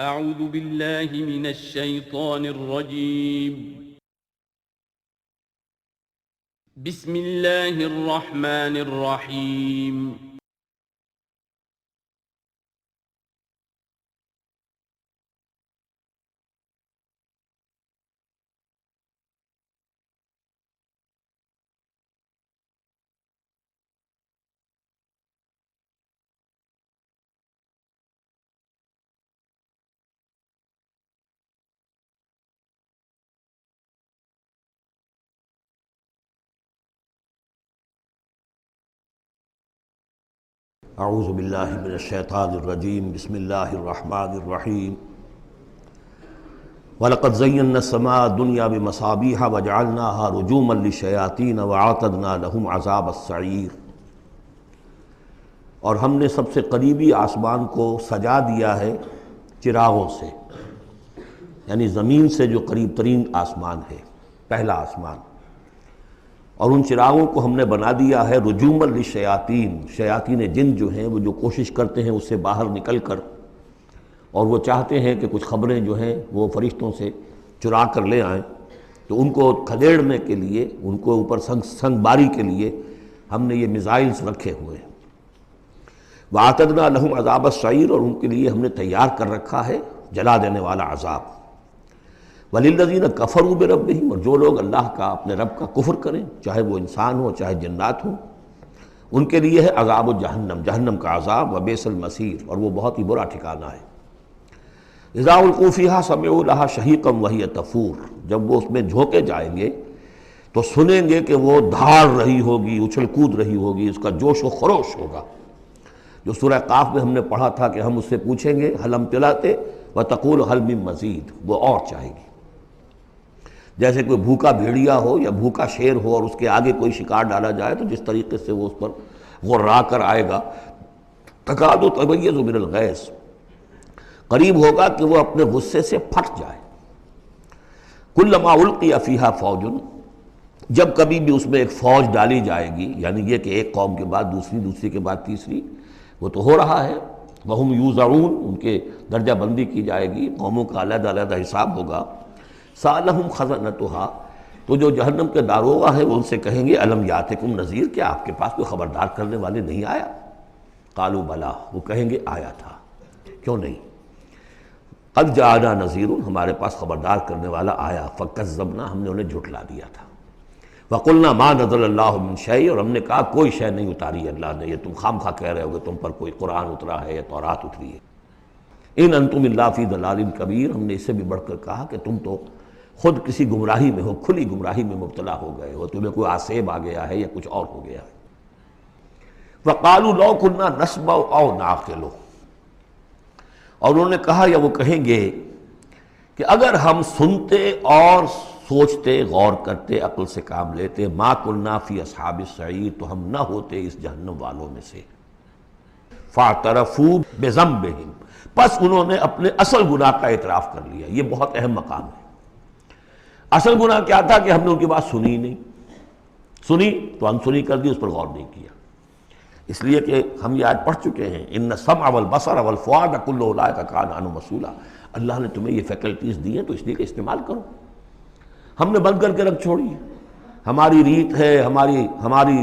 أعوذ بالله من الشيطان الرجيم. بسم الله الرحمن الرحيم. اعوذ باللہ من الشیطان الرجیم بسم اللہ الرحمن الرحیم وَلَقَدْ زَيَّنَّا السَّمَاءَ الدُّنْيَا بِمَصَابِيحَ وَجَعَلْنَاهَا رُجُومًا لِلشَّيَاطِينَ وَأَعْتَدْنَا لَهُمْ عَذَابَ السَّعِيرِ۔ اور ہم نے سب سے قریبی آسمان کو سجا دیا ہے چراغوں سے، یعنی زمین سے جو قریب ترین آسمان ہے، پہلا آسمان، اور ان چراغوں کو ہم نے بنا دیا ہے رجوما للشیاطین، شیاطین جن جو ہیں وہ جو کوشش کرتے ہیں اس سے باہر نکل کر، اور وہ چاہتے ہیں کہ کچھ خبریں جو ہیں وہ فرشتوں سے چرا کر لے آئیں، تو ان کو کھدیڑنے کے لیے، ان کو اوپر سنگ باری کے لیے ہم نے یہ میزائلز رکھے ہوئے ہیں۔ وَأَعْتَدْنَا لَهُمْ عَذَابَ السَّعِيرِ، اور ان کے لیے ہم نے تیار کر رکھا ہے جلا دینے والا عذاب۔ وَلِلَّذِينَ كَفَرُوا بِرَبِّهِمْ، اور جو لوگ اللہ کا، اپنے رب کا کفر کریں، چاہے وہ انسان ہو چاہے جنات ہوں، ان کے لیے ہے عذاب جہنم، جہنم کا عذاب، وبئس المصیر، اور وہ بہت ہی برا ٹھکانہ ہے۔ اذا القوا فیہا سمعوا لہا شہیقا وہی تفور، جب وہ اس میں جھونکے جائیں گے تو سنیں گے کہ وہ دھاڑ رہی ہوگی، اچھل کود رہی ہوگی، اس کا جوش و خروش ہوگا، جو سورہ قاف میں ہم نے پڑھا تھا کہ ہم اس سے پوچھیں گے هل امتلأت وتقول هل من مزید، وہ اور چاہے گی۔ جیسے کوئی بھوکا بھیڑیا ہو یا بھوکا شیر ہو اور اس کے آگے کوئی شکار ڈالا جائے تو جس طریقے سے وہ اس پر غرا کر آئے گا، تکاد تمیز من الغیظ، قریب ہوگا کہ وہ اپنے غصے سے پھٹ جائے۔ کلما القی فیہا فوج، جب کبھی بھی اس میں ایک فوج ڈالی جائے گی، یعنی یہ کہ ایک قوم کے بعد دوسری، دوسری کے بعد تیسری، وہ تو ہو رہا ہے، وہم یوزعون، ان کے درجہ بندی کی جائے گی، قوموں کا علیحدہ علیحدہ حساب ہوگا۔ سألہم خزنتہا، تو جو جہنم کے داروغہ ہیں وہ ان سے کہیں گے الم یاتکم نذیر، کیا آپ کے پاس کوئی خبردار کرنے والے نہیں آیا؟ قالوا بلا، وہ کہیں گے آیا تھا، کیوں نہیں؟ قد جاءنا نذیر، ہمارے پاس خبردار کرنے والا آیا، فکذبنا، ہم نے انہیں جھٹلا دیا تھا۔ وقلنا ما نزل اللہ من شیء، اور ہم نے کہا کوئی شے نہیں اتاری اللہ نے، یہ تم خام خواہ کہہ رہے ہوگے تم پر کوئی قرآن اترا ہے یا تورات اتری ہے۔ ان انتم الا فی ضلال کبیر، ہم نے اس سے بھی بڑھ کر کہا کہ تم تو خود کسی گمراہی میں ہو، کھلی گمراہی میں مبتلا ہو گئے ہو، تمہیں کوئی آسیب آ گیا ہے یا کچھ اور ہو گیا ہے۔ وقالوا لو كنا نسمع او نعقل، اور انہوں نے کہا یا وہ کہیں گے کہ اگر ہم سنتے اور سوچتے، غور کرتے، عقل سے کام لیتے، ما كنا فی اصحاب السعیر، تو ہم نہ ہوتے اس جہنم والوں میں سے۔ فاعترفوا بذنبہم، پس انہوں نے اپنے اصل گناہ کا اعتراف کر لیا۔ یہ بہت اہم مقام ہے۔ اصل گناہ کیا تھا کہ ہم نے ان کی بات سنی نہیں، سنی تو انسنی کر دی، اس پر غور نہیں کیا۔ اس لیے کہ ہم یہ آج پڑھ چکے ہیں ان السمع والبصر والفؤاد کل اولئک کان عنہ مسئولا، اللہ نے تمہیں یہ فیکلٹیز دی ہیں تو اس لیے کہ استعمال کرو۔ ہم نے بند کر کے رکھ چھوڑی ہے، ہماری ریت ہے، ہماری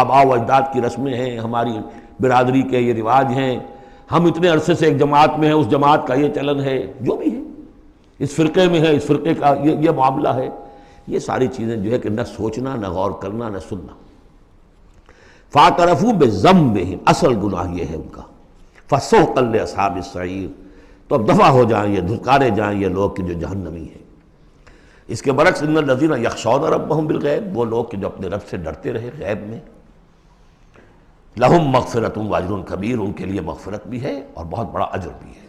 آباء و اجداد کی رسمیں ہیں، ہماری برادری کے یہ رواج ہیں، ہم اتنے عرصے سے ایک جماعت میں ہیں، اس جماعت کا یہ چلن ہے، جو بھی ہے، اس فرقے میں ہے، اس فرقے کا یہ معاملہ ہے، یہ ساری چیزیں جو ہے کہ نہ سوچنا، نہ غور کرنا، نہ سننا۔ فاعترفوا بذنبہم، اصل گناہ یہ ہے ان کا۔ فسحقا لاصحاب السعیر، تو اب دفع ہو جائیں یہ، دھتکارے جائیں یہ لوگ کہ جو جہنمی ہیں۔ اس کے برعکس ان الذین یخشون ربہم بالغیب، وہ لوگ کہ جو اپنے رب سے ڈرتے رہے غیب میں، لہم مغفرۃ واجر کبیر، ان کے لیے مغفرت بھی ہے اور بہت بڑا اجر بھی ہے۔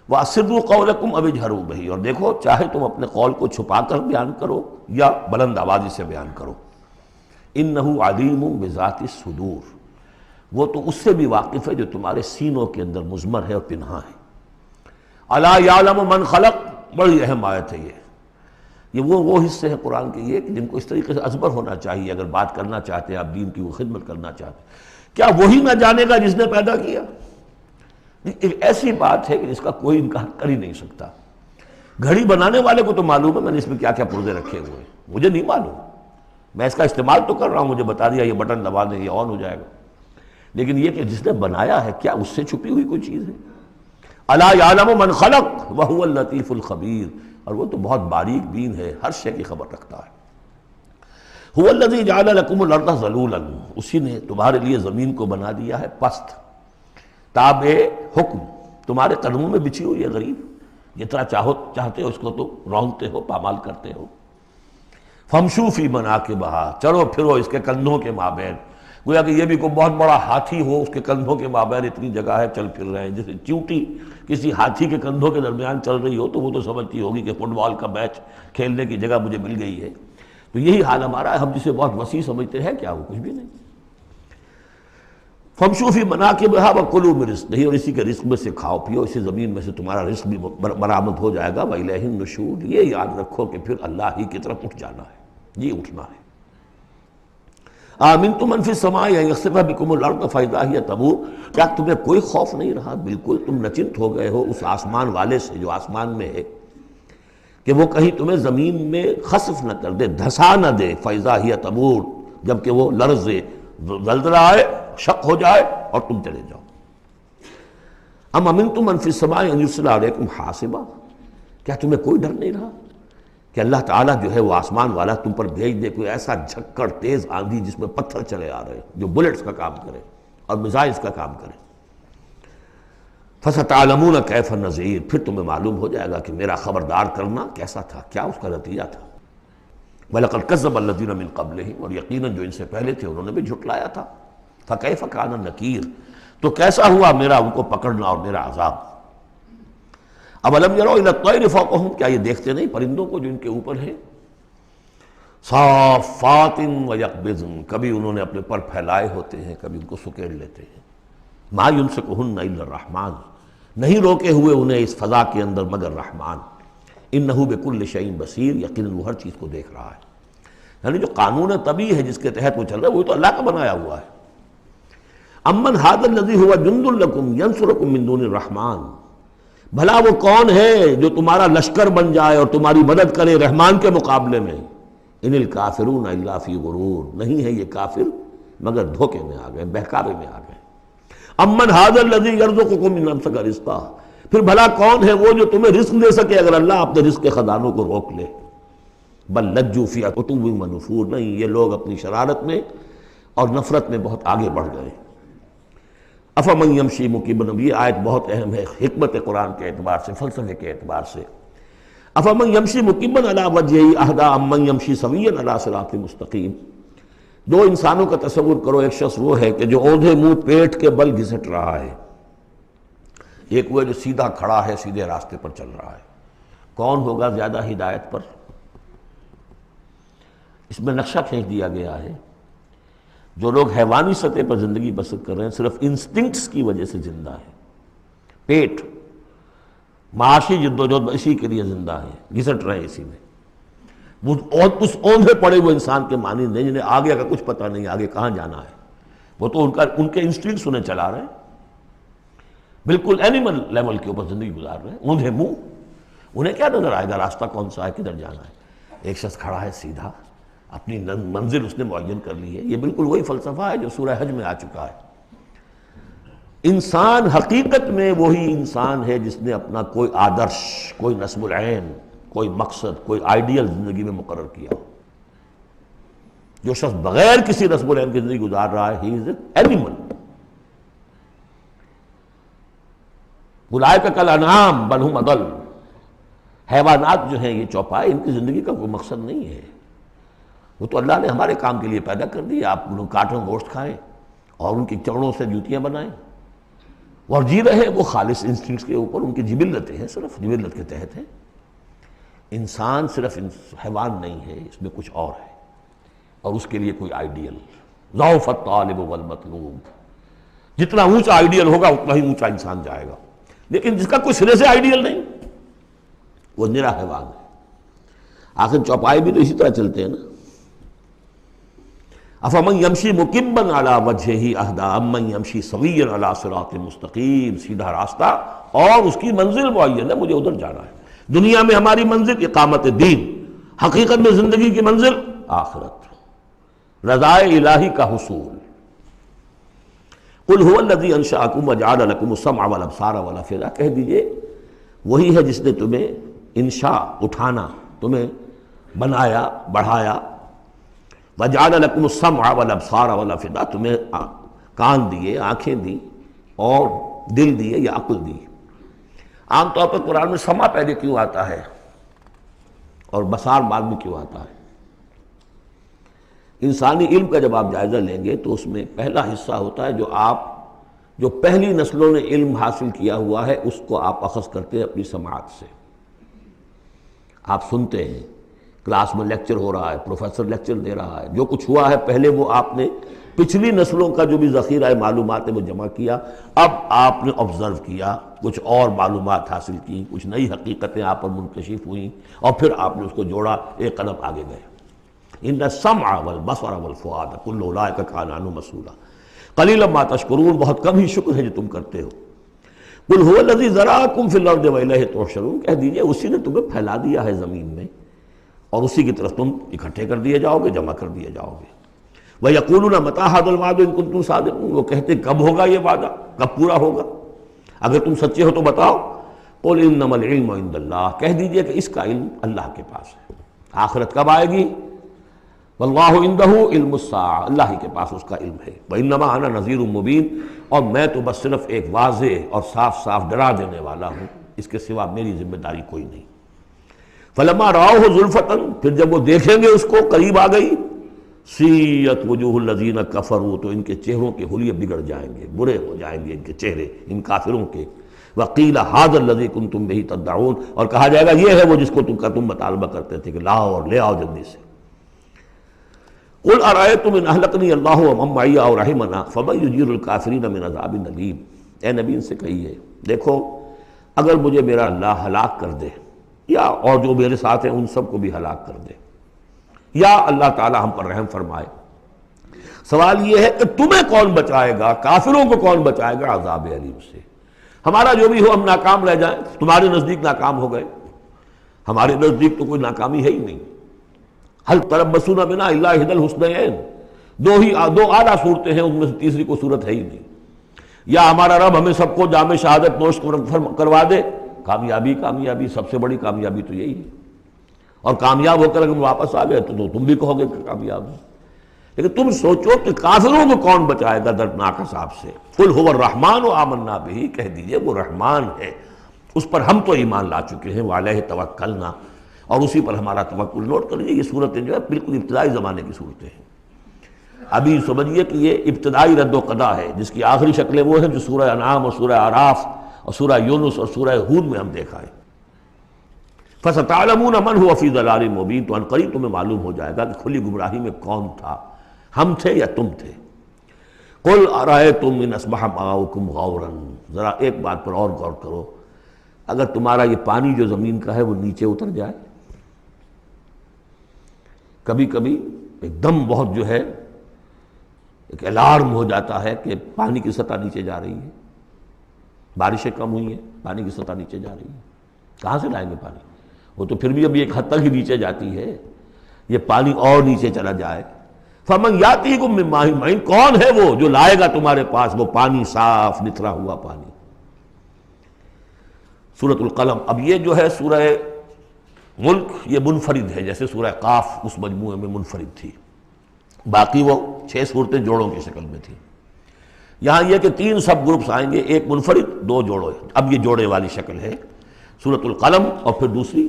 وَأَسِرُّوا قَوْلَكُمْ أَوِ اجْهَرُوا بِهِ، اور دیکھو چاہے تم اپنے قول کو چھپا کر بیان کرو یا بلند آوازی سے بیان کرو۔ إِنَّهُ عَلِيمٌ بِذَاتِ الصُّدُورِ، وہ تو اس سے بھی واقف ہے جو تمہارے سینوں کے اندر مضمر ہے اور پنہاں ہے۔ أَلَا يَعْلَمُ مَنْ خَلَقَ، بڑی اہم آیت ہے یہ وہ حصے ہیں قرآن کے یہ کہ جن کو اس طریقے سے ازبر ہونا چاہیے اگر بات کرنا چاہتے ہیں، آپ دین کی وہ خدمت کرنا چاہتے ہیں۔ کیا وہی نہ جانے گا جس نے پیدا کیا؟ ایک ایسی بات ہے کہ جس کا کوئی انکار کر ہی نہیں سکتا. گھڑی بنانے والے کو تو معلوم ہے میں نے اس میں کیا کیا پرزے رکھے ہوئے ہیں، مجھے نہیں معلوم. میں اس کا استعمال تو کر رہا ہوں، مجھے بتا دیا یہ بٹن دبا دیں یہ آن ہو جائے گا، لیکن یہ کہ جس نے بنایا ہے کیا اس سے چھپی ہوئی کوئی چیز ہے؟ الا یعلم من خلق وهو اللطیف الخبیر، اور وہ تو بہت باریک بین ہے، ہر شے کی خبر رکھتا ہے. هو الذی جعل لکم الارض ذلولا، اسی نے تمہارے لیے زمین کو بنا دیا ہے پست، تابع حکم، تمہارے قدموں میں بچھی ہوئی ہے غریب، جتنا چاہتے ہو اس کو تو رونتے ہو، پامال کرتے ہو. فمشوا فی مناکبہا، چلو پھرو اس کے کندھوں کے مابین. گویا کہ یہ بھی کوئی بہت بڑا ہاتھی ہو، اس کے کندھوں کے مابین اتنی جگہ ہے، چل پھر رہے ہیں. جیسے چیونٹی کسی ہاتھی کے کندھوں کے درمیان چل رہی ہو تو وہ تو سمجھتی ہوگی کہ فٹ بال کا میچ کھیلنے کی جگہ مجھے مل گئی ہے. تو یہی حال ہمارا ہے، ہم جسے بہت وسیع سمجھتے ہیں کیا وہ کچھ بھی نہیں. فمشوا فی مناکبہا وکلوا من رزقہ، اور اسی کے رزق میں سے کھاؤ پیو، اسی زمین میں سے تمہارا رزق بھی برآمد ہو جائے گا. وإلیہ النشور، یہ یاد رکھو کہ پھر اللہ ہی کی طرف اٹھ جانا ہے، یہ اٹھنا ہے. آمنتم من فی السماء ان یخسف بکم الارض فاذا ہی تمور، کیا تمہیں کوئی خوف نہیں رہا؟ بالکل تم نچنت ہو گئے ہو اس آسمان والے سے جو آسمان میں ہے کہ وہ کہیں تمہیں زمین میں خسف نہ کر دے، دھسا نہ دے. فاذا ہی تمور، جبکہ وہ لرزے، زلزلہ آئے، شق ہو جائے اور تم چلے جاؤ. ام امنتم من فی السماء ان یرسل علیکم حاصبا، کیا تمہیں کوئی ڈر نہیں رہا کہ اللہ تعالیٰ جو ہے وہ آسمان والا تم پر بھیج دے کوئی ایسا جھکڑ تیز آندھی جس میں پتھر چلے آ رہے جو بلٹس کا کام کرے اور میزائلز کا کام کرے. فَسَتَعْلَمُونَ كَيْفَ النَّذِيرُ، پھر تمہیں معلوم ہو جائے گا کہ میرا خبردار کرنا کیسا تھا، کیا اس کا نتیجہ تھا. وَلَقَدْ كَذَّبَ الَّذِينَ مِن قَبْلِهِمْ، اور یقیناً جو ان سے پہلے تھے انہوں نے بھی جھٹلایا تھا. فَكَيْفَ كَانَ النَّكِيرُ، تو کیسا ہوا میرا ان کو پکڑنا اور میرا عذاب. اَوَلَمْ يَرَوْا إِلَى الطَّيْرِ فَوْقَهُمْ، کیا یہ دیکھتے نہیں پرندوں کو جو ان کے اوپر ہیں؟ صَافَّاتٍ وَيَقْبِضْنَ، کبھی انہوں نے اپنے پر پھیلائے ہوتے ہیں، کبھی ان کو سکیڑ لیتے ہیں. مَا يُمْسِكُهُنَّ إِلَّا الرَّحْمَنُ، نہیں روکے ہوئے انہیں اس فضا کے اندر مگر رحمان. إِنَّهُ بِكُلِّ شَيْءٍ بَصِيرٌ، یقیناً وہ ہر چیز کو دیکھ رہا ہے. یعنی جو قانون طبیعی ہے جس کے تحت وہ چل رہا ہے وہ تو اللہ کا بنایا ہوا ہے. امن هذا الذی هو جند لکم ینصرکم من دون الرحمن، بھلا وہ کون ہے جو تمہارا لشکر بن جائے اور تمہاری مدد کرے رحمان کے مقابلے میں. ان الکافرون الا فی غرور، نہیں ہے یہ کافر مگر دھوکے میں آ گئے، بہکاوے میں آ گئے. امن هذا الذی یرزقکم ان امسک رزقہ، پھر بھلا کون ہے وہ جو تمہیں رزق دے سکے اگر اللہ اپنے رزق کے خزانوں کو روک لے. بل لجوا فی عتو ونفور، نہیں یہ لوگ اپنی شرارت میں اور نفرت میں بہت آگے بڑھ گئے. افمن یمشی مکبا، یہ آیت بہت اہم ہے حکمت قرآن کے اعتبار سے، فلسفے کے اعتبار سے. افمن یمشی مکبا علی وجہہ اہدی امن یمشی سویا علی صراط مستقیم. دو انسانوں کا تصور کرو، ایک شخص وہ ہے کہ جو اوندھے منہ پیٹ کے بل گھسٹ رہا ہے، ایک وہ جو سیدھا کھڑا ہے سیدھے راستے پر چل رہا ہے. کون ہوگا زیادہ ہدایت پر؟ اس میں نقشہ کھینچ دیا گیا ہے. جو لوگ حیوانی سطح پر زندگی بسر کر رہے ہیں صرف انسٹنکٹس کی وجہ سے زندہ ہیں، پیٹ معاشی جدوجہد اسی کے لیے زندہ ہیں، گھسٹ رہے ہیں اسی میں. وہ اس اوندھے پڑے ہوئے انسان کے مانند نہیں جنہیں آگے کا کچھ پتہ نہیں آگے کہاں جانا ہے. وہ تو ان کے انسٹنکٹس انہیں چلا رہے ہیں، بالکل اینیمل لیول کے اوپر زندگی گزار رہے ہیں، اوندھے منہ. انہیں کیا نظر آئے گا راستہ کون سا ہے، کدھر جانا ہے؟ ایک شخص کھڑا ہے سیدھا، اپنی منزل اس نے معین کر لی ہے. یہ بالکل وہی فلسفہ ہے جو سورہ حج میں آ چکا ہے. انسان حقیقت میں وہی انسان ہے جس نے اپنا کوئی آدرش، کوئی نصب العین، کوئی مقصد، کوئی آئیڈیل زندگی میں مقرر کیا. جو شخص بغیر کسی نصب العین کی زندگی گزار رہا ہے، ہی از این اینیمل. اولئک کالانعام بل ھم اضل، حیوانات جو ہیں یہ چوپائے، ان کی زندگی کا کوئی مقصد نہیں ہے. وہ تو اللہ نے ہمارے کام کے لیے پیدا کر دی. آپ لوگ کاٹن گوشت کھائیں اور ان کی چمڑوں سے جوتیاں بنائیں اور جی رہے ہیں وہ خالص انسٹنکٹس کے اوپر. ان کی جبلتیں ہیں، صرف جبلت کے تحت ہیں. انسان صرف حیوان نہیں ہے، اس میں کچھ اور ہے اور اس کے لیے کوئی آئیڈیل. ضعف الطالب والمطلوب، جتنا اونچا آئیڈیل ہوگا اتنا ہی اونچا انسان جائے گا. لیکن جس کا کوئی سرے سے آئیڈیل نہیں وہ نرا حیوان ہے. آخر چوپائے بھی تو اسی طرح چلتے ہیں نا. افمن یمشی مکبا علی وجہہ اہدی امن یمشی سویا علی صراط مستقیم، سیدھا راستہ اور اس کی منزل معین ہے، مجھے ادھر جانا ہے۔ دنیا میں ہماری منزل اقامت دین، حقیقت میں زندگی کی منزل آخرت، رضائے الہی کا حصول۔ قل هو الذی انشأکم وجعل لکم السمع والابصار والافئدہ، کہہ دیجئے وہی ہے جس نے تمہیں انشاء اٹھانا، تمہیں بنایا بڑھایا، وجعل لکم السمع والابصار والافئدہ، تمہیں کان دیے، آنکھیں دی اور دل دیے یا عقل دی۔ عام طور پر قرآن میں سمع پہلے کیوں آتا ہے اور بصار بعد میں کیوں آتا ہے؟ انسانی علم کا جب آپ جائزہ لیں گے تو اس میں پہلا حصہ ہوتا ہے جو پہلی نسلوں نے علم حاصل کیا ہوا ہے، اس کو آپ اخذ کرتے ہیں اپنی سماعت سے۔ آپ سنتے ہیں، کلاس میں لیکچر ہو رہا ہے، پروفیسر لیکچر دے رہا ہے، جو کچھ ہوا ہے پہلے وہ آپ نے پچھلی نسلوں کا جو بھی ذخیرہ معلومات ہے وہ جمع کیا، اب آپ نے آبزرو کیا، کچھ اور معلومات حاصل کی، کچھ نئی حقیقتیں آپ پر منکشف ہوئیں اور پھر آپ نے اس کو جوڑا، ایک قدم آگے گئے۔ ان السمع والبصر والفؤاد کل اولئک کان عنہ مسئولا قلیلا ما تشکرون، بہت کم ہی شکر ہے جو تم کرتے ہو۔ قل هو الذی ذرأکم فی الارض والیہ تحشرون، کہہ دیجئے اسی نے تمہیں پھیلا دیا ہے زمین میں اور اسی کی طرف تم اکٹھے کر دیے جاؤ گے، جمع کر دیے جاؤ گے۔ وَيَقُولُونَ مَتَىٰ هَٰذَا الْوَعْدُ إِن كُنتُمْ صَادِقِينَ، وہ کہتے کب ہوگا یہ وعدہ، کب پورا ہوگا، اگر تم سچے ہو تو بتاؤ۔ قُلْ إِنَّمَا الْعِلْمُ عِندَ اللَّهِ، کہہ دیجئے کہ اس کا علم اللہ کے پاس ہے، آخرت کب آئے گی؟ وَاللَّهُ عِندَهُ عِلْمُ السَّاعَةِ، اللہ ہی کے پاس اس کا علم ہے۔ وَإِنَّمَا أَنَا نَذِيرٌ مُّبِينٌ، اور میں تو بس صرف ایک واضح اور صاف صاف ڈرا دینے والا ہوں، اس کے سوا میری ذمہ داری کوئی نہیں۔ فَلَمَّا رَأَوْهُ زُلْفَةً، پھر جب وہ دیکھیں گے اس کو قریب آ گئی، سیئت وجوہ الذین کفروا، تو ان کے چہروں کے حلیے بگڑ جائیں گے، برے ہو جائیں گے ان کے چہرے، ان کافروں کے۔ وقیل ھذا الذی کنتم بہ تدعون، اور کہا جائے گا یہ ہے وہ جس کو تم مطالبہ کرتے تھے کہ لاؤ اور لے آؤ جلدی سے۔ قل ارأیتم ان اہلکنی اللہ ومن معی او رحمنا فمن یجیر الکافرین من عذاب علیم، اے نبی ان سے کہیے دیکھو اگر مجھے میرا اللہ ہلاک کر دے یا اور جو میرے ساتھ ہیں ان سب کو بھی ہلاک کر دے، یا اللہ تعالی ہم پر رحم فرمائے، سوال یہ ہے کہ تمہیں کون بچائے گا، کافروں کو کون بچائے گا عذاب علیم سے؟ ہمارا جو بھی ہو ہم ناکام رہ جائیں، تمہارے نزدیک ناکام ہو گئے، ہمارے نزدیک تو کوئی ناکامی ہے ہی نہیں۔ حل تربصون بنا الا احدی الحسنیین، دو اعلیٰ صورتیں ہیں، ان میں سے تیسری کوئی صورت ہے ہی نہیں۔ یا ہمارا رب ہمیں سب کو جام شہادت نوش کروا دے، کامیابی کامیابی، سب سے بڑی کامیابی تو یہی ہے، اور کامیاب ہو کر اگر واپس آ گئے تو تم بھی کہو گے کہ کامیاب ہے۔ لیکن تم سوچو کہ کافروں کو کون بچائے گا دردناک عذاب سے؟ قل هو الرحمن آمنا بہ، کہہ دیجئے وہ رحمان ہے، اس پر ہم تو ایمان لا چکے ہیں، وعلیہ توکلنا، اور اسی پر ہمارا توکل۔ نوٹ کر لیجیے یہ صورتیں جو ہے بالکل ابتدائی زمانے کی صورتیں ہیں۔ ابھی سمجھیے کہ یہ ابتدائی رد و قضا ہے، جس کی آخری شکلیں وہ ہیں جو سورہ انعام اور سورہ اعراف اور سورہ یونس اور سورہ ہود میں ہم دیکھا ہے۔ فَسَتَعْلَمُونَ مَنْ هُوَ فِي ضَلَالٍ مُبِينٍ، تو عنقریب تمہیں معلوم ہو جائے گا کہ کھلی گمراہی میں کون تھا، ہم تھے یا تم تھے۔ قُلْ أَرَأَيْتُمْ إِنْ أَصْبَحَ مَاؤُكُمْ غَوْرًا، ذرا ایک بات پر اور غور کرو، اگر تمہارا یہ پانی جو زمین کا ہے وہ نیچے اتر جائے، کبھی کبھی ایک دم بہت جو ہے ایک الارم ہو جاتا ہے کہ پانی کی سطح نیچے جا رہی ہے، بارشیں کم ہوئی ہیں، پانی کی سطح نیچے جا رہی ہے، کہاں سے لائیں گے پانی؟ وہ تو پھر بھی ابھی ایک حد تک ہی نیچے جاتی ہے، یہ پانی اور نیچے چلا جائے۔ فَمَنْ يَأْتِيكُم مِّن مَّاءٍ مَّعِينٍ، کون ہے وہ جو لائے گا تمہارے پاس وہ پانی صاف نتھرا ہوا پانی؟ سورۃ القلم، اب یہ جو ہے سورہ ملک یہ منفرد ہے، جیسے سورہ قاف اس مجموعے میں منفرد تھی، باقی وہ 6 صورتیں جوڑوں کی شکل میں تھی۔ یہاں یہ کہ 3 سب گروپس آئیں گے، ایک منفرد 2 جوڑے، اب یہ جوڑے والی شکل ہے سورۃ القلم، اور پھر دوسری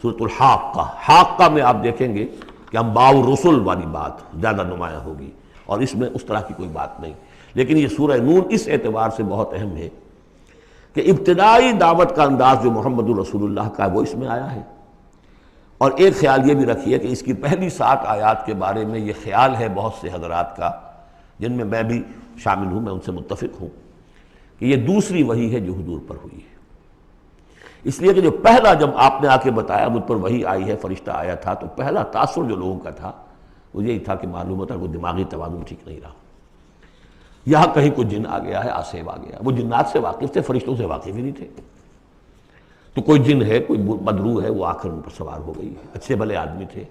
سورۃ الحاقہ۔ حاقہ میں آپ دیکھیں گے کہ انباء الرسل والی بات زیادہ نمایاں ہوگی، اور اس میں اس طرح کی کوئی بات نہیں۔ لیکن یہ سورہ نون اس اعتبار سے بہت اہم ہے کہ ابتدائی دعوت کا انداز جو محمد الرسول اللہ کا ہے وہ اس میں آیا ہے۔ اور ایک خیال یہ بھی رکھیے کہ اس کی پہلی 7 آیات کے بارے میں یہ خیال ہے بہت سے حضرات کا، جن میں میں بھی شامل ہوں، میں ان سے متفق ہوں، کہ یہ دوسری وحی ہے جو حضور پر ہوئی ہے۔ اس لیے کہ جو پہلا جب آپ نے آ کے بتایا مجھ پر وحی آئی ہے، فرشتہ آیا تھا، تو پہلا تاثر جو لوگوں کا تھا وہ یہی تھا کہ معلوم ہوتا کوئی دماغی توازن ٹھیک نہیں رہا، یہاں کہیں کوئی جن آ گیا ہے، آسیب آ گیا۔ وہ جنات سے واقف تھے، فرشتوں سے واقف ہی نہیں تھے، تو کوئی جن ہے، کوئی بدروح ہے، وہ آ کر ان پر سوار ہو گئی ہے۔ اچھے بھلے آدمی تھے،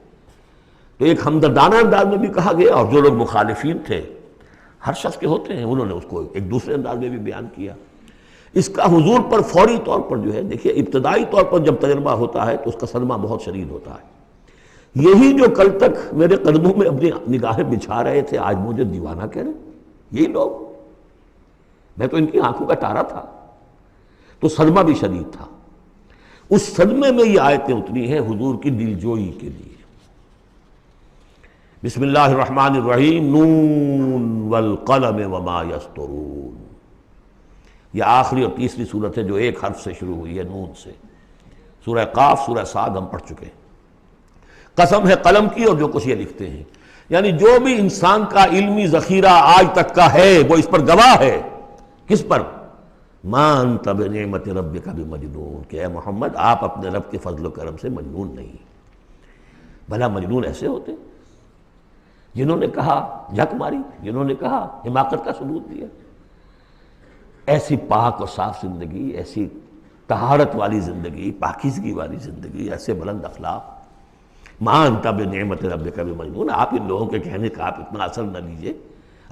تو ایک ہمدردانہ انداز میں بھی کہا گیا، اور جو لوگ مخالفین تھے، ہر شخص کے ہوتے ہیں، انہوں نے اس کو ایک دوسرے انداز میں بھی بیان کیا۔ اس کا حضور پر فوری طور پر جو ہے، دیکھیے ابتدائی طور پر جب تجربہ ہوتا ہے تو اس کا صدمہ بہت شدید ہوتا ہے۔ یہی جو کل تک میرے قدموں میں اپنی نگاہیں بچھا رہے تھے، آج مجھے دیوانہ کہہ رہے ہیں، یہی لوگ، میں تو ان کی آنکھوں کا تارا تھا۔ تو صدمہ بھی شدید تھا۔ اس صدمے میں یہ آیتیں اتری ہیں حضور کی دلجوئی کے لیے۔ بسم اللہ الرحمن الرحیم، نون والقلم وما یسطرون، یہ آخری اور تیسری صورت ہے جو ایک حرف سے شروع ہوئی ہے، نون سے۔ سورہ قاف، سورہ صاد ہم پڑھ چکے ہیں۔ قسم ہے قلم کی اور جو کچھ یہ لکھتے ہیں، یعنی جو بھی انسان کا علمی ذخیرہ آج تک کا ہے وہ اس پر گواہ ہے۔ کس پر؟ ما انت بنعمت ربک بمجنون، کہ اے محمد آپ اپنے رب کے فضل و کرم سے مجنون نہیں۔ بھلا مجنون ایسے ہوتے جنہوں نے کہا جھک ماری، جنہوں نے کہا حماقت کا ثبوت دیا۔ ایسی پاک اور صاف زندگی، ایسی طہارت والی زندگی، پاکیزگی والی زندگی، ایسے بلند اخلاق، ما انت بنعمت ربک بمجنون، آپ ان لوگوں کے کہنے کا آپ اتنا اثر نہ لیجئے،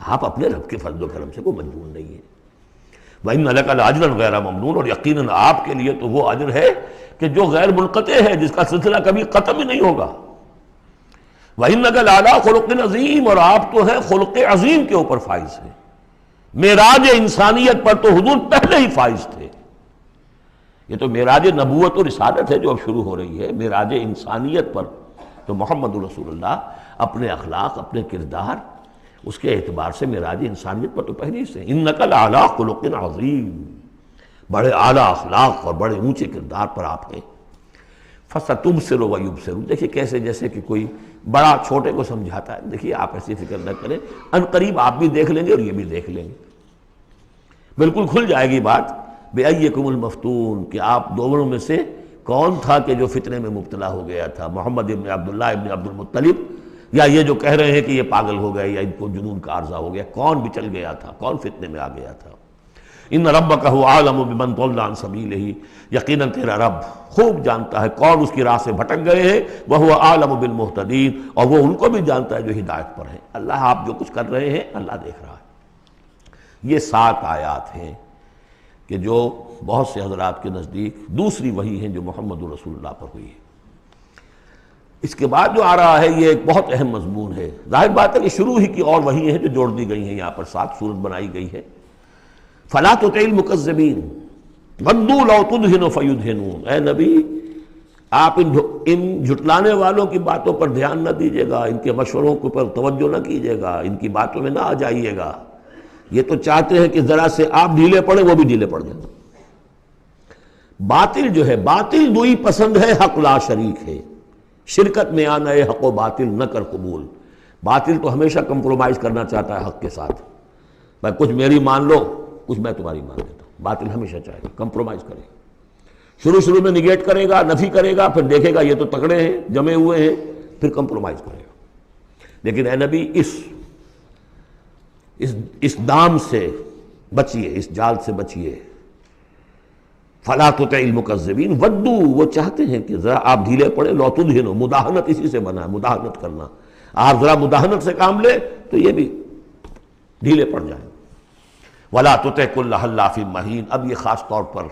آپ اپنے رب کے فضل و کرم سے کوئی مجنون نہیں ہے۔ وَإِنَّ لَكَ لَأَجْرًا غَيْرَ مَمْنُونٍ، اور یقیناً آپ کے لیے تو وہ اجر ہے کہ جو غیر منقطع ہے، جس کا سلسلہ کبھی ختم ہی نہیں ہوگا۔ وَإِنَّكَ لَعَلَىٰ خُلُقٍ عَظِيمٍ، اور آپ تو ہے خلق عظیم کے اوپر فائز ہیں۔ معراج انسانیت پر تو حضور پہلے ہی فائز تھے۔ یہ تو معراج نبوت و رسالت ہے جو اب شروع ہو رہی ہے۔ معراج انسانیت پر تو محمد رسول اللہ اپنے اخلاق، اپنے کردار، اس کے اعتبار سے معراج انسانیت پر تو پہلے سے۔ اِنَّكَ لَعَلَىٰ خُلُقٍ عَظِيمٍ، بڑے اعلیٰ اخلاق اور بڑے اونچے کردار پر آپ ہیں۔ فَسَتُبْصِرُ وَيُبْصِرُونَ، دیکھیے کیسے جیسے کہ کوئی بڑا چھوٹے کو سمجھاتا ہے۔ دیکھیے آپ ایسی فکر نہ کریں، ان قریب آپ بھی دیکھ لیں گے اور یہ بھی دیکھ لیں گے، بالکل کھل جائے گی بات۔ بِأَيِّكُمُ الْمَفْتُونُ، کہ آپ دونوں میں سے کون تھا کہ جو فتنے میں مبتلا ہو گیا تھا، محمد ابن عبداللہ ابن عبد المطلب، یا یہ جو کہہ رہے ہیں کہ یہ پاگل ہو گئے یا ان کو جنون کا عارضہ ہو گیا؟ کون بچل گیا تھا، کون فتنے میں آ گیا تھا؟ ان ربک هو اعلم بمن ضل عن سبیلہ، یقیناً تیرا رب خوب جانتا ہے کون اس کی راہ سے بھٹک گئے ہیں، وہو اعلم بالمہتدین، اور وہ ان کو بھی جانتا ہے جو ہدایت پر ہیں۔ اللہ آپ جو کچھ کر رہے ہیں اللہ دیکھ رہا ہے۔ یہ 7 آیات ہیں کہ جو بہت سے حضرات کے نزدیک دوسری وحی ہیں جو محمد رسول اللہ پر ہوئی ہے۔ اس کے بعد جو آ رہا ہے یہ ایک بہت اہم مضمون ہے۔ ظاہر بات ہے کہ شروع ہی کی اور وحی ہیں جو جوڑ دی گئی ہیں، یہاں پر 7 صورت بنائی گئی ہے۔ فَلَا تُطِعِ الْمُكَذِّبِينَ وَدُّوا لَوْ تُدْهِنُ فَيُدْهِنُونَ، اے نبی آپ ان جھٹلانے والوں کی باتوں پر دھیان نہ دیجیے گا، ان کے مشوروں کے پر توجہ نہ کیجیے گا، ان کی باتوں میں نہ آ جائیے گا۔ یہ تو چاہتے ہیں کہ ذرا سے آپ ڈھیلے پڑے وہ بھی ڈھیلے پڑ جائیں۔ باطل جو ہے، باطل دوئی پسند ہے، حق لا شریک ہے۔ شرکت میں آنا ہے، حق و باطل نہ کر قبول۔ باطل تو ہمیشہ کمپرومائز کرنا چاہتا ہے حق کے ساتھ، بھائی کچھ میری مان لو، کچھ میں تمہاری مان لیتا ہوں۔ باطل ہمیشہ چاہے گا کمپرومائز کرے گا، شروع میں نگیٹ کرے گا، نفی کرے گا، پھر دیکھے گا یہ تو تکڑے ہیں، جمے ہوئے ہیں، پھر کمپرومائز کرے گا۔ لیکن اے نبی اس دام سے بچیے، اس جال سے بچیے۔ فَلَا تُطِعِ الْمُكَذِّبِينَ وَدُّوا، وہ چاہتے ہیں کہ ذرا آپ ڈھیلے پڑے، لَوْ تُدْهِنُ، مداہنت اسی سے بنا ہے، مداہنت کرنا۔ آپ ذرا مداہنت سے کام لے تو یہ بھی ڈھیلے پڑ جائیں۔ وَلَا تُطِعْ كُلَّ حَلَّافٍ مَّهِينٍ، اب یہ خاص طور پر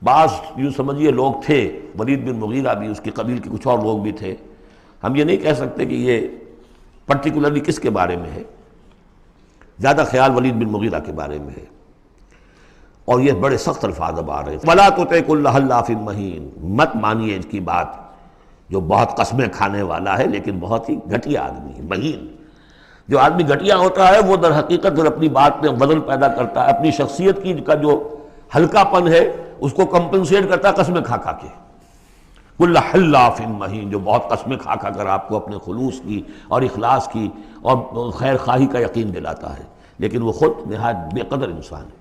بعض یوں سمجھیے لوگ تھے، ولید بن مغیرہ بھی، اس کی قبیل کے کچھ اور لوگ بھی تھے، ہم یہ نہیں کہہ سکتے کہ یہ پرٹیکولرلی کس کے بارے میں ہے، زیادہ خیال ولید بن مغیرہ کے بارے میں ہے، اور یہ بڑے سخت الفاظ اب آ رہے ہیں۔ وَلَا تُطِعْ كُلَّ حَلَّافٍ مَّهِينٍ، مت مانیے اس کی بات جو بہت قسمیں کھانے والا ہے لیکن بہت ہی گھٹیا آدمی ہے۔ مہین، جو آدمی گھٹیا ہوتا ہے وہ در حقیقت پھر اپنی بات میں وزن پیدا کرتا ہے، اپنی شخصیت کی کا جو ہلکا پن ہے اس کو کمپنسیٹ کرتا ہے قسمیں کھا کھا کے۔ کل حلاف مہین، جو بہت قسمیں کھا کھا کر آپ کو اپنے خلوص کی اور اخلاص کی اور خیر خواہی کا یقین دلاتا ہے، لیکن وہ خود نہایت بے قدر انسان ہے۔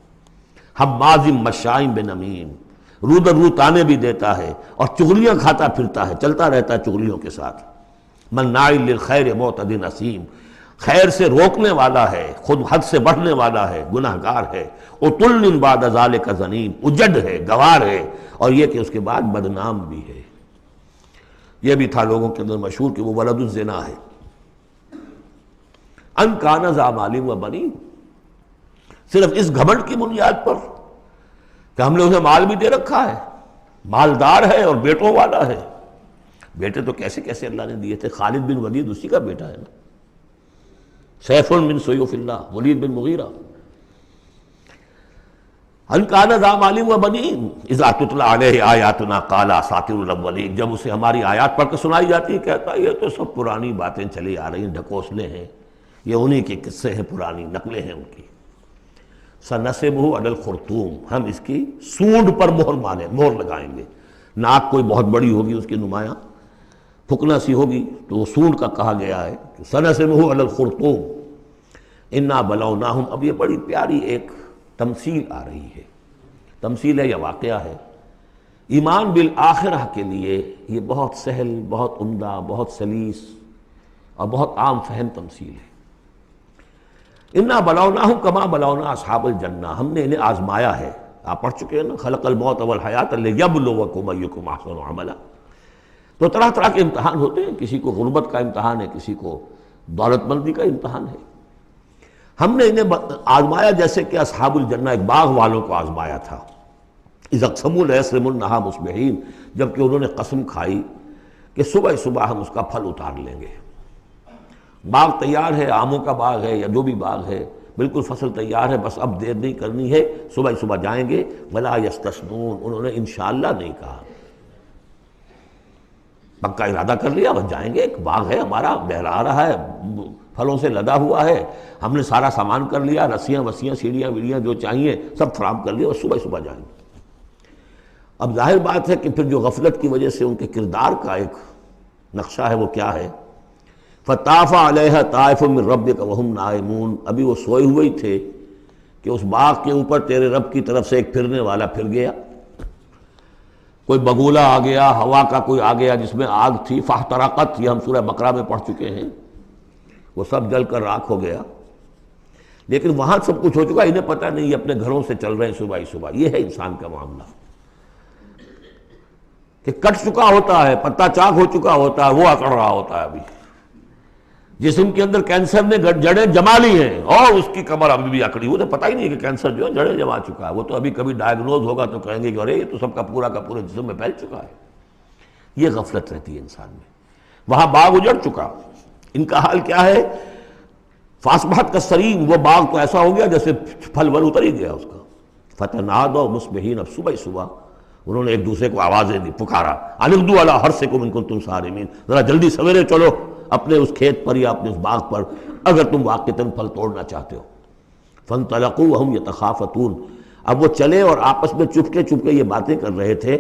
حماز مشاء بنمیم، رو در رو تانے بھی دیتا ہے اور چغلیاں کھاتا پھرتا ہے، چلتا رہتا ہے چغلیوں کے ساتھ۔ مناع للخیر معتد اثیم، خیر سے روکنے والا ہے، خود حد سے بڑھنے والا ہے، گناہ گار ہے، عتل بعد ذالک زنیم، اجڑ ہے، گوار ہے، اور یہ کہ اس کے بعد بدنام بھی ہے۔ یہ بھی تھا لوگوں کے اندر مشہور کہ وہ ولد الزنا ہے۔ ان کان ذا مال و بنین، صرف اس گھمنڈ کی بنیاد پر کہ ہم نے اسے مال بھی دے رکھا ہے، مالدار ہے اور بیٹوں والا ہے۔ بیٹے تو کیسے کیسے اللہ نے دیے تھے، خالد بن ولید اسی کا بیٹا ہے نا، سیف من سیوف اللہ، ولید بن مغیرہ۔ ان کان ذا مال و بنین اذا تتلی علیہ آیاتنا قال اساطیر الاولین، جب اسے ہماری آیات پڑھ کے سنائی جاتی ہے کہتا ہے یہ تو سب پرانی باتیں چلی آ رہی ہیں، ڈھکوسلے ہیں، یہ انہی کے قصے ہیں، پرانی نقلیں ہیں ان کی۔ سنسبہ علی الخرطوم، ہم اس کی سونڈ پر مہر لگائیں گے۔ ناک کوئی بہت بڑی ہوگی اس کی نمایاں، پھکنا سی ہوگی تو وہ سونڈ کا کہا گیا ہے۔ سنسبہ علی الخرطوم انا بلوناہم، اب یہ بڑی پیاری ایک تمثیل آ رہی ہے، تمثیل ہے یا واقعہ ہے۔ ایمان بالآخرہ کے لیے یہ بہت سہل، بہت عمدہ، بہت سلیس اور بہت عام فہم تمثیل ہے۔ انا بلوناہم کما بلونا اصحاب الجنہ، ہم نے انہیں آزمایا ہے۔ آپ پڑھ چکے ہیں نا، خلق الموت والحیات لیبلوکم ایکم احسن عملا۔ تو طرح طرح کے امتحان ہوتے ہیں، کسی کو غربت کا امتحان ہے، کسی کو دولت مندی کا امتحان ہے۔ ہم نے انہیں آزمایا جیسے کہ اصحاب الجنہ، ایک باغ والوں کو آزمایا تھا۔ اذ اقسموا لیصرمنھا مصبحین، جبکہ انہوں نے قسم کھائی کہ صبح صبح ہم اس کا پھل اتار لیں گے۔ باغ تیار ہے، آموں کا باغ ہے یا جو بھی باغ ہے، بالکل فصل تیار ہے، بس اب دیر نہیں کرنی ہے، صبح صبح جائیں گے۔ ولا یستثنون، انہوں نے انشاءاللہ نہیں کہا، پکا ارادہ کر لیا، بس جائیں گے، ایک باغ ہے ہمارا، بہلا رہا ہے، پھلوں سے لدا ہوا ہے، ہم نے سارا سامان کر لیا، رسیاں وسیاں سیڑھیاں ویڑیاں جو چاہیے سب فراہم کر لیا، اور صبح صبح جائیں گے۔ اب ظاہر بات ہے کہ پھر جو غفلت کی وجہ سے ان کے کردار کا ایک نقشہ ہے وہ کیا ہے، فطاف علیہ طائف من ربک وہم نائمون، ابھی وہ سوئے ہوئے ہی تھے کہ اس باغ کے اوپر تیرے رب کی طرف سے ایک پھرنے والا پھر گیا، کوئی بگولا آ گیا، ہوا کا کوئی آ گیا جس میں آگ تھی، فاحترقت، یہ ہم سورہ بقرہ میں پڑھ چکے ہیں، وہ سب جل کر راکھ ہو گیا۔ لیکن وہاں سب کچھ ہو چکا، انہیں پتہ نہیں، یہ اپنے گھروں سے چل رہے ہیں صبح ہی صبح۔ یہ ہے انسان کا معاملہ کہ کٹ چکا ہوتا ہے، پتا چاک ہو چکا ہوتا ہے، وہ اکڑ رہا ہوتا ہے۔ ابھی جسم کے اندر کینسر نے جڑیں جما لی ہیں اور اس کی کمر ابھی بھی اکڑی، انہیں پتہ ہی نہیں ہے کہ کینسر جو ہے جڑیں جما چکا ہے، وہ تو ابھی کبھی ڈائگنوز ہوگا تو کہیں گے کہ ارے یہ تو سب کا پورا جسم میں پھیل چکا ہے۔ یہ غفلت رہتی ہے انسان میں۔ وہاں باغ اجڑ چکا، ان کا حال کیا ہے، فاصبحت کالصریم، وہ باغ تو ایسا ہو گیا جیسے پھل ول اتر ہی گیا اس کا۔ فتنادوا مصبحین، اب صبح صبح انہوں نے ایک دوسرے کو آوازیں دی، پکارا، ان اغدوا علی حرثکم ان کنتم صارمین، ذرا جلدی سویرے چلو اپنے اس کھیت پر یا اپنے اس باغ پر اگر تم واقعتاً پھل توڑنا چاہتے ہو۔ فانطلقوا وهم يتخافتون، اب وہ چلے اور آپس میں چپکے چپکے یہ باتیں کر رہے تھے،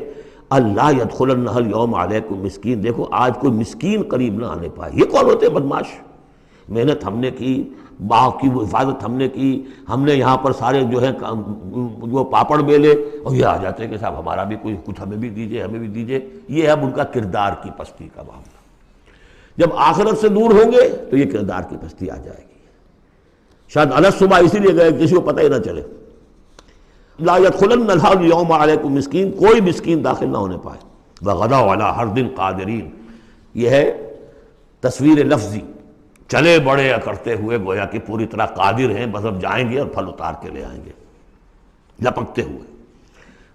اللہ يدخلنها اليوم علیکم مسکین، دیکھو آج کوئی مسکین قریب نہ آنے پائے۔ یہ کون ہوتے ہیں بدماش؟ محنت ہم نے کی، باغ کی حفاظت ہم نے کی، ہم نے یہاں پر سارے جو ہے وہ پاپڑ بیلے، اور یہ آ جاتے ہیں کہ صاحب ہمارا بھی کوئی کچھ ہمیں بھی دیجئے، ہمیں بھی دیجئے۔ یہ ہے اب ان کا کردار کی پستی کا معاملہ۔ جب آخرت سے دور ہوں گے تو یہ کردار کی پستی آ جائے گی۔ شاید الگ صبح اسی لیے گئے کسی کو پتہ ہی نہ چلے۔ لا يدخلن اليوم علیکم مسکین، کوئی مسکین داخل نہ ہونے پائے۔ وغدوا علی حرد قادرین، یہ ہے تصویر لفظی، چلے بڑے کرتے ہوئے گویا کہ پوری طرح قادر ہیں، بس اب جائیں گے اور پھل اتار کے لے آئیں گے لپکتے ہوئے۔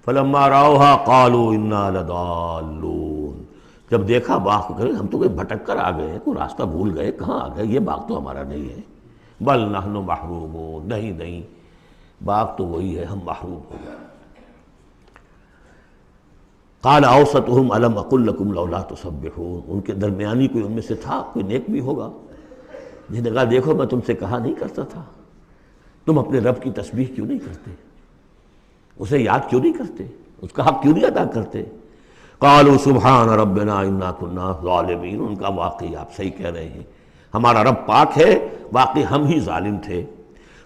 فلما رأوها قالوا انا لضالون، جب دیکھا باغ کو کہ ہم تو کوئی بھٹک کر آ گئے، کوئی راستہ بھول گئے، کہاں آ گئے، یہ باغ تو ہمارا نہیں ہے۔ بل نحن محرومون، نہیں باغ تو وہی ہے، ہم محروم ہو گئے۔ قال اوسطهم الم اقل لكم لولا تسبحون، ان کے درمیانی کوئی ان میں سے تھا، کوئی نیک بھی ہوگا جس نے کہا دیکھو میں تم سے کہا نہیں کرتا تھا، تم اپنے رب کی تسبیح کیوں نہیں کرتے، اسے یاد کیوں نہیں کرتے، اس کا حق کیوں نہیں ادا کرتے۔ قالوا سبحان ربنا انا كنا ظالمین، ان کا واقعی آپ صحیح کہہ رہے ہیں، ہمارا رب پاک ہے، واقعی ہم ہی ظالم تھے۔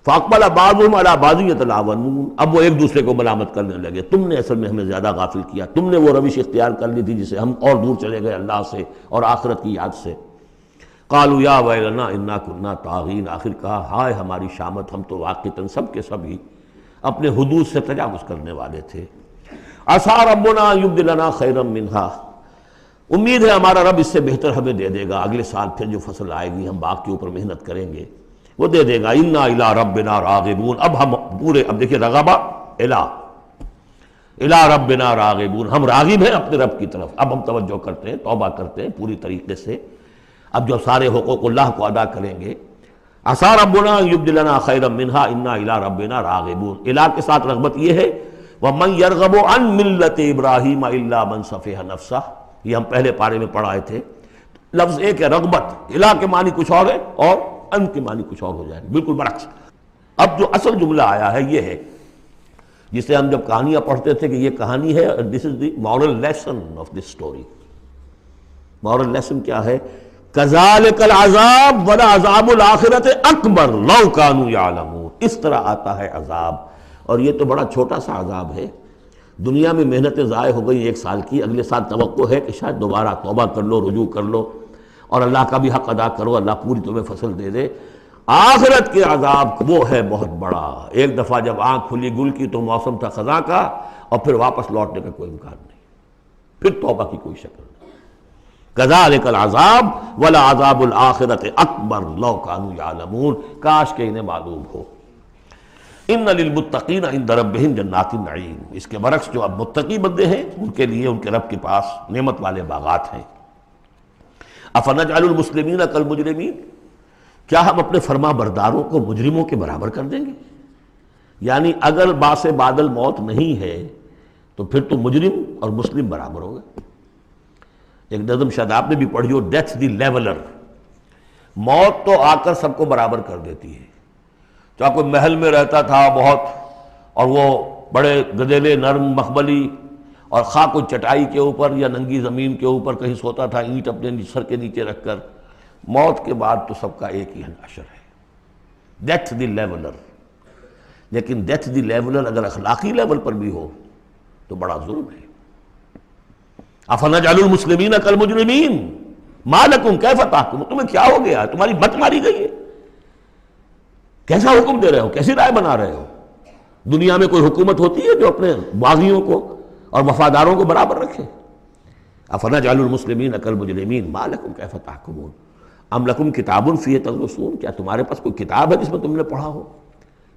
فاقبل بعضهم على بعض يتلاونون، اب وہ ایک دوسرے کو ملامت کرنے لگے، تم نے اصل میں ہمیں زیادہ غافل کیا، تم نے وہ روش اختیار کر لی تھی جسے ہم اور دور چلے گئے اللہ سے اور آخرت کی یاد سے۔ قالوا یا ویلنا انا کنا طاغین، آخر کہا ہائے ہماری شامت، ہم تو واقعتاً سب کے سب ہی اپنے حدود سے تجاوز کرنے والے تھے۔ عسیٰ ربنا یبدلنا خیرا منہا، امید ہے ہمارا رب اس سے بہتر ہمیں دے دے گا، اگلے سال پھر جو فصل آئے گی ہم باغ کے اوپر محنت کریں گے وہ دے دے گا۔ انا الی ربنا راغبون، اب ہم پورے، اب دیکھیں رغبہ الی ربنا راغبون، ہم راغب ہیں اپنے رب کی طرف، اب ہم توجہ کرتے ہیں، توبہ کرتے ہیں پوری طریقے سے، اب جو سارے حقوق اللہ کو ادا کریں گے۔ عسیٰ ربنا یبدلنا خیرا منہا انا الی ربنا راغبون، الی کے ساتھ رغبت یہ ہے وَمَنْ يَرْغَبُ عَنْ مِلَّةِ إِبْرَاهِيمَ إِلَّا مَنْ صَفِحَ نَفْسَهُ، یہ ہم پہلے پارے میں پڑھ آئے تھے۔ لفظ ایک ہے رغبت، الی کے معنی کچھ اور ہے اور ان کے معنی کچھ اور ہو جائے، بالکل برعکس۔ اب جو اصل جملہ آیا ہے یہ ہے جسے ہم جب کہانیاں پڑھتے تھے کہ یہ کہانی ہے، this is the moral lesson of this story. Moral lesson کیا ہے؟ کذالک العذاب ولعذاب الآخرۃ اکبر لو کانوا یعلمون، اس طرح آتا ہے عذاب، اور یہ تو بڑا چھوٹا سا عذاب ہے۔ دنیا میں محنتیں ضائع ہو گئی ایک سال کی، اگلے سال توقع ہے کہ شاید دوبارہ توبہ کر لو، رجوع کر لو اور اللہ کا بھی حق ادا کرو، اللہ پوری تمہیں فصل دے دے۔ آخرت کے عذاب وہ ہے بہت بڑا، ایک دفعہ جب آنکھ کھلی گل کی تو موسم تھا خزاں کا، اور پھر واپس لوٹنے کا کوئی امکان نہیں، پھر توبہ کی کوئی شکل نہیں۔ کذالک العذاب ولعذاب الآخرۃ اکبر لو کانوا یعلمون، کاش کہ انہیں معلوم ہو۔ ان للمتقین عند ربہم جنات النعیم، اس کے برعکس جو اب متقی بندے ہیں ان کے لیے ان کے رب کے پاس نعمت والے باغات ہیں۔ افنجعل المسلمین کالمجرمین، کیا ہم اپنے فرما برداروں کو مجرموں کے برابر کر دیں گے؟ یعنی اگر باعث بادل موت نہیں ہے تو پھر تو مجرم اور مسلم برابر ہو گئے۔ ایک نظم شاید آپ نے بھی پڑھی ہو، ڈیتھ دی لیولر، موت تو آ کر سب کو برابر کر دیتی ہے۔ چاہے کوئی محل میں رہتا تھا بہت اور وہ بڑے گدیلے نرم مخملی، اور خواہ کوئی چٹائی کے اوپر یا ننگی زمین کے اوپر کہیں سوتا تھا اینٹ اپنے سر کے نیچے رکھ کر، موت کے بعد تو سب کا ایک ہی حشر ہے، ڈیتھ دی لیولر۔ لیکن ڈیتھ دی لیولر اگر اخلاقی لیول پر بھی ہو تو بڑا ظلم ہے۔ افنجعل المسلمین کالمجرمین ما لکم کیف تحکمون، تمہیں کیا ہو گیا، تمہاری مت ماری گئی ہے، کیسا حکم دے رہے ہو، کیسی رائے بنا رہے ہو؟ دنیا میں کوئی حکومت ہوتی ہے جو اپنے باغیوں کو اور وفاداروں کو برابر رکھے؟ افنجعل المسلمین کالمجرمین ما لکم کیف تحکمون ام لکم کتاب فیہ تدرسون، کیا تمہارے پاس کوئی کتاب ہے جس میں تم نے پڑھا ہو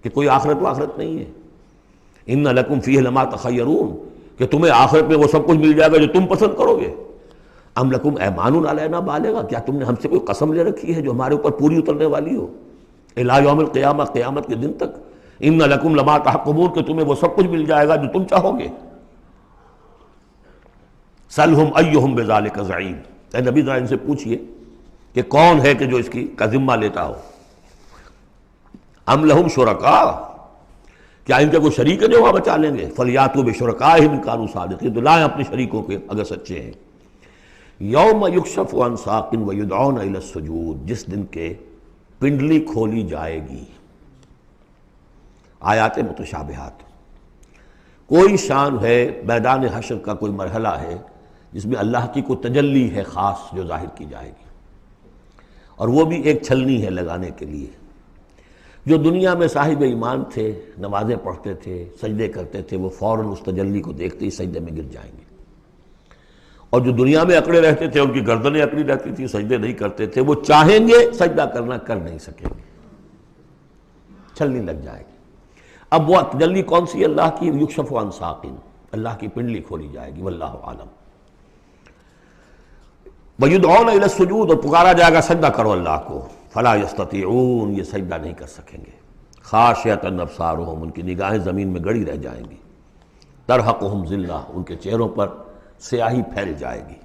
کہ کوئی آخرت و آخرت نہیں ہے؟ ان لکم فیہ لما تخیرون، کہ تمہیں آخرت میں وہ سب کچھ مل جائے گا جو تم پسند کرو گے۔ ام لکم ایمان علینا بالغہ، کیا تم نے ہم سے کوئی قسم لے رکھی ہے جو ہمارے اوپر پوری اترنے والی ہو الی یوم القیامہ، قیامت کے دن تک؟ ان لکم لما تحکمون، کہ تمہیں وہ سب کچھ مل جائے گا جو تم چاہو گے۔ سلہم ایہم بذالک زعیم، اے نبی ذرا ان سے پوچھئے کہ کون ہے کہ جو اس کی کا ذمہ لیتا ہو۔ ام لہم شرکاء، کیا ان کے کوئی شریک ہے جو وہاں بچا لیں گے؟ فلیاتوا بشرکائہم ان کانوا صادقین، تو لائیں اپنے شریکوں کے اگر سچے ہیں۔ یوم یکشف عن ساق ویدعون الی السجود، جس دن کے پنڈلی کھولی جائے گی۔ آیات متشابہات، کوئی شان ہے، میدان حشر کا کوئی مرحلہ ہے جس میں اللہ کی کوئی تجلی ہے خاص جو ظاہر کی جائے گی، اور وہ بھی ایک چھلنی ہے لگانے کے لیے۔ جو دنیا میں صاحب ایمان تھے، نمازیں پڑھتے تھے، سجدے کرتے تھے، وہ فوراً اس تجلی کو دیکھتے ہی سجدے میں گر جائیں گے، اور جو دنیا میں اکڑے رہتے تھے ان کی گردنیں اکڑی رہتی تھی، سجدے نہیں کرتے تھے، وہ چاہیں گے سجدہ کرنا کر نہیں سکیں گے، چھلنی لگ جائے گی۔ اب وہ تجلی کون سی؟ اللہ کی، یکشف عن ساق، اللہ کی پنڈلی کھولی جائے گی، واللہ عالم۔ وَيُدْعَوْنَ إِلَى السُّجُودِ، اور پکارا جائے گا سجدہ کرو اللہ کو، فَلَا يَسْتَطِيعُونَ، یہ سجدہ نہیں کر سکیں گے۔ خَاشِعَةً أَبْصَارُهُمْ، ان کی نگاہیں زمین میں گڑی رہ جائیں گی۔ تَرْهَقُهُمْ ذِلَّةٌ، ان کے چہروں پر سیاہی پھیل جائے گی۔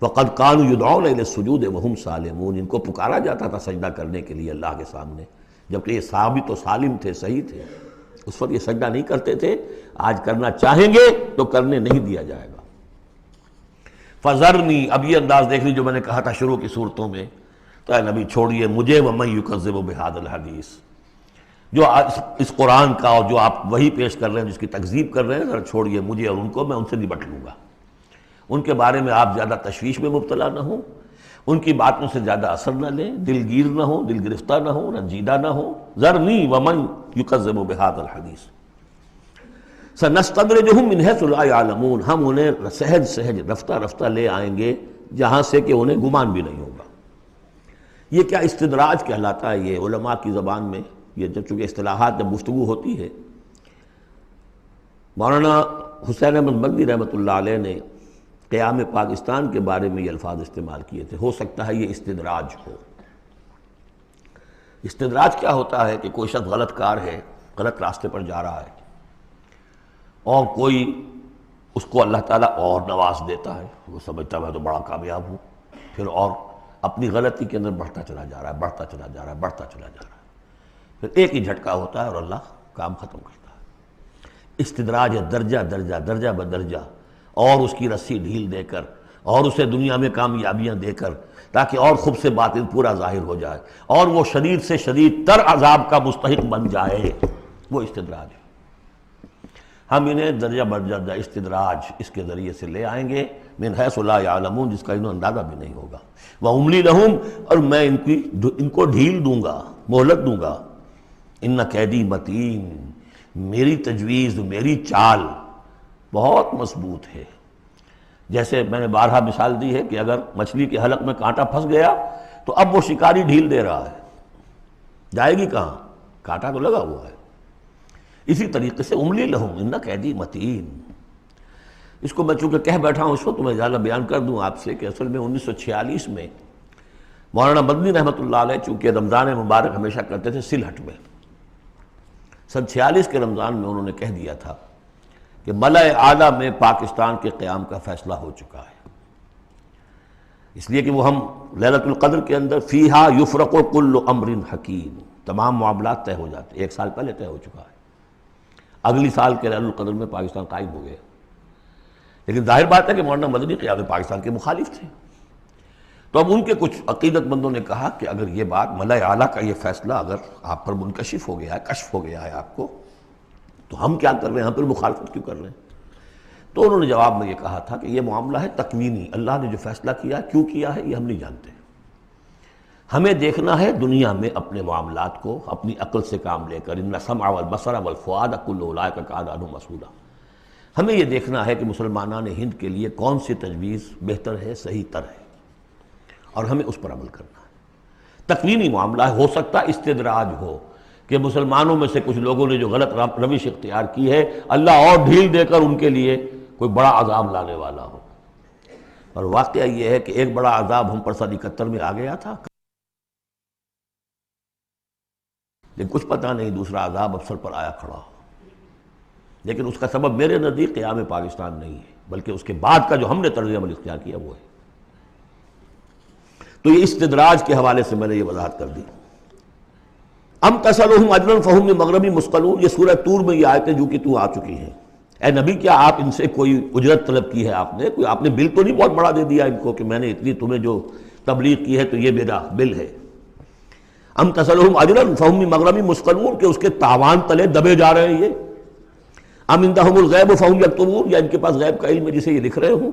وَقَدْ كَانُوا يُدْعَوْنَ إِلَى السُّجُودِ وَهُمْ سَالِمُونَ، ان کو پکارا جاتا تھا سجدہ کرنے کے لیے اللہ کے سامنے، جبکہ یہ ثابت و سالم تھے، صحیح تھے، اس وقت یہ سجدہ نہیں کرتے تھے۔ آج کرنا چاہیں گے تو کرنے نہیں دیا جائے گا۔ فَذَرْنِي، اب یہ انداز دیکھ لی جو میں نے کہا تھا شروع کی صورتوں میں، تو اے نبی چھوڑیے مجھے، وَمَن يُكَذِّبُ بِهَذَا الْحَدِيثِ، جو اس قرآن کا اور جو آپ وہی پیش کر رہے ہیں جس کی تکذیب کر رہے ہیں، ذرا چھوڑیے مجھے اور ان کو، میں ان سے نپٹ لوں گا، ان کے بارے میں آپ زیادہ تشویش میں مبتلا نہ ہوں۔ ان کی باتوں سے زیادہ اثر نہ لیں، دلگیر نہ ہو، دل گرفتہ نہ ہو، رنجیدہ نہ ہو. ذرنی ومن یکذب بہذا الحدیث سنستدرجہم من حیث لا یعلمون، ہم انہیں سہج سہج رفتہ رفتہ لے آئیں گے جہاں سے کہ انہیں گمان بھی نہیں ہوگا. یہ کیا استدراج کہلاتا ہے یہ علماء کی زبان میں. یہ جب چونکہ اصطلاحات جب گفتگو ہوتی ہے، مولانا حسین احمد مدنی رحمۃ اللہ علیہ نے قیام پاکستان کے بارے میں یہ الفاظ استعمال کیے تھے. ہو سکتا ہے یہ استدراج ہو. استدراج کیا ہوتا ہے کہ کوئی شخص غلط کار ہے، غلط راستے پر جا رہا ہے، اور کوئی اس کو اللہ تعالیٰ اور نواز دیتا ہے، وہ سمجھتا ہے میں تو بڑا کامیاب ہوں، پھر اور اپنی غلطی کے اندر بڑھتا چلا جا رہا ہے، بڑھتا چلا جا رہا ہے، بڑھتا چلا جا رہا ہے. پھر ایک ہی جھٹکا ہوتا ہے اور اللہ کام ختم کرتا ہے. استدراج ہے درجہ درجہ، درجہ بدرجہ، اور اس کی رسی ڈھیل دے کر، اور اسے دنیا میں کامیابیاں دے کر، تاکہ اور خوب سے باطن پورا ظاہر ہو جائے اور وہ شدید سے شدید تر عذاب کا مستحق بن جائے. وہ استدراج ہے. ہم انہیں درجہ بدرجہ استدراج اس کے ذریعے سے لے آئیں گے من حیث لا یعلمون، جس کا انہیں اندازہ بھی نہیں ہوگا. وَأُمْلِي لَهُمْ، اور میں ان کو ڈھیل دوں گا، مہلت دوں گا. ان قیدی متین، میری تجویز، میری چال بہت مضبوط ہے. جیسے میں نے بارہا مثال دی ہے کہ اگر مچھلی کے حلق میں کانٹا پھنس گیا تو اب وہ شکاری ڈھیل دے رہا ہے، جائے گی کہاں؟ کانٹا تو لگا ہوا ہے. اسی طریقے سے املی لہم ان قیدی متین. اس کو میں چونکہ کہہ بیٹھا ہوں اس وقت تو میں زیادہ بیان کر دوں آپ سے کہ اصل میں 1946 میں مولانا مدنی رحمۃ اللہ علیہ چونکہ رمضان مبارک ہمیشہ کرتے تھے سلہٹ میں، سن 46 کے رمضان میں انہوں نے کہہ دیا تھا کہ ملأ اعلیٰ میں پاکستان کے قیام کا فیصلہ ہو چکا ہے. اس لیے کہ وہ ہم لیلۃ القدر کے اندر فیہا یفرق کل امر حکیم، تمام معاملات طے ہو جاتے، ایک سال پہلے طے ہو چکا ہے. اگلی سال کے لیلۃ القدر میں پاکستان قائم ہو گیا. لیکن ظاہر بات ہے کہ مولانا مدنی قیام پاکستان کے مخالف تھے. تو اب ان کے کچھ عقیدت مندوں نے کہا کہ اگر یہ بات ملأ اعلیٰ کا یہ فیصلہ اگر آپ پر منکشف ہو گیا ہے، کشف ہو گیا ہے آپ کو، تو ہم کیا کر رہے ہیں، ہم پھر مخالفت کیوں کر رہے ہیں؟ تو انہوں نے جواب میں یہ کہا تھا کہ یہ معاملہ ہے تکوینی، اللہ نے جو فیصلہ کیا ہے کیوں کیا ہے یہ ہم نہیں جانتے. ہمیں دیکھنا ہے دنیا میں اپنے معاملات کو اپنی عقل سے کام لے کر، ان السمع والبصر والفؤاد کل اولئک کان عنہ مسئولا. ہمیں یہ دیکھنا ہے کہ مسلمانان ہند کے لیے کون سی تجویز بہتر ہے، صحیح تر ہے، اور ہمیں اس پر عمل کرنا ہے. تکوینی معاملہ ہے، ہو سکتا ہے استدراج ہو کہ مسلمانوں میں سے کچھ لوگوں نے جو غلط روش اختیار کی ہے اللہ اور ڈھیل دے کر ان کے لیے کوئی بڑا عذاب لانے والا ہو. اور واقعہ یہ ہے کہ ایک بڑا عذاب ہم پر سن 71 میں آ گیا تھا، لیکن کچھ پتہ نہیں دوسرا عذاب اب سر پر آیا کھڑا ہو. لیکن اس کا سبب میرے نزدیک قیام پاکستان نہیں ہے، بلکہ اس کے بعد کا جو ہم نے طرز عمل اختیار کیا وہ ہے. تو یہ استدراج کے حوالے سے میں نے یہ وضاحت کر دی. ام تسألہم اجرا فہم من مغرم مثقلون، یہ سورہ طور میں یہ آیتیں جو کہ تو آ چکی ہیں. اے نبی کیا آپ ان سے کوئی اجرت طلب کی ہے؟ آپ نے بل تو نہیں بہت بڑا دے دیا ان کو کہ میں نے اتنی تمہیں جو تبلیغ کی ہے تو یہ میرا بل ہے. ام تسألہم اجرا فہم من مغرم مثقلون، کہ اس کے تاوان تلے دبے جا رہے ہیں یہ. ام عندہم الغیب فہم یکتبون، یا ان کے پاس غیب کا علم ہے جسے یہ لکھ رہے ہوں.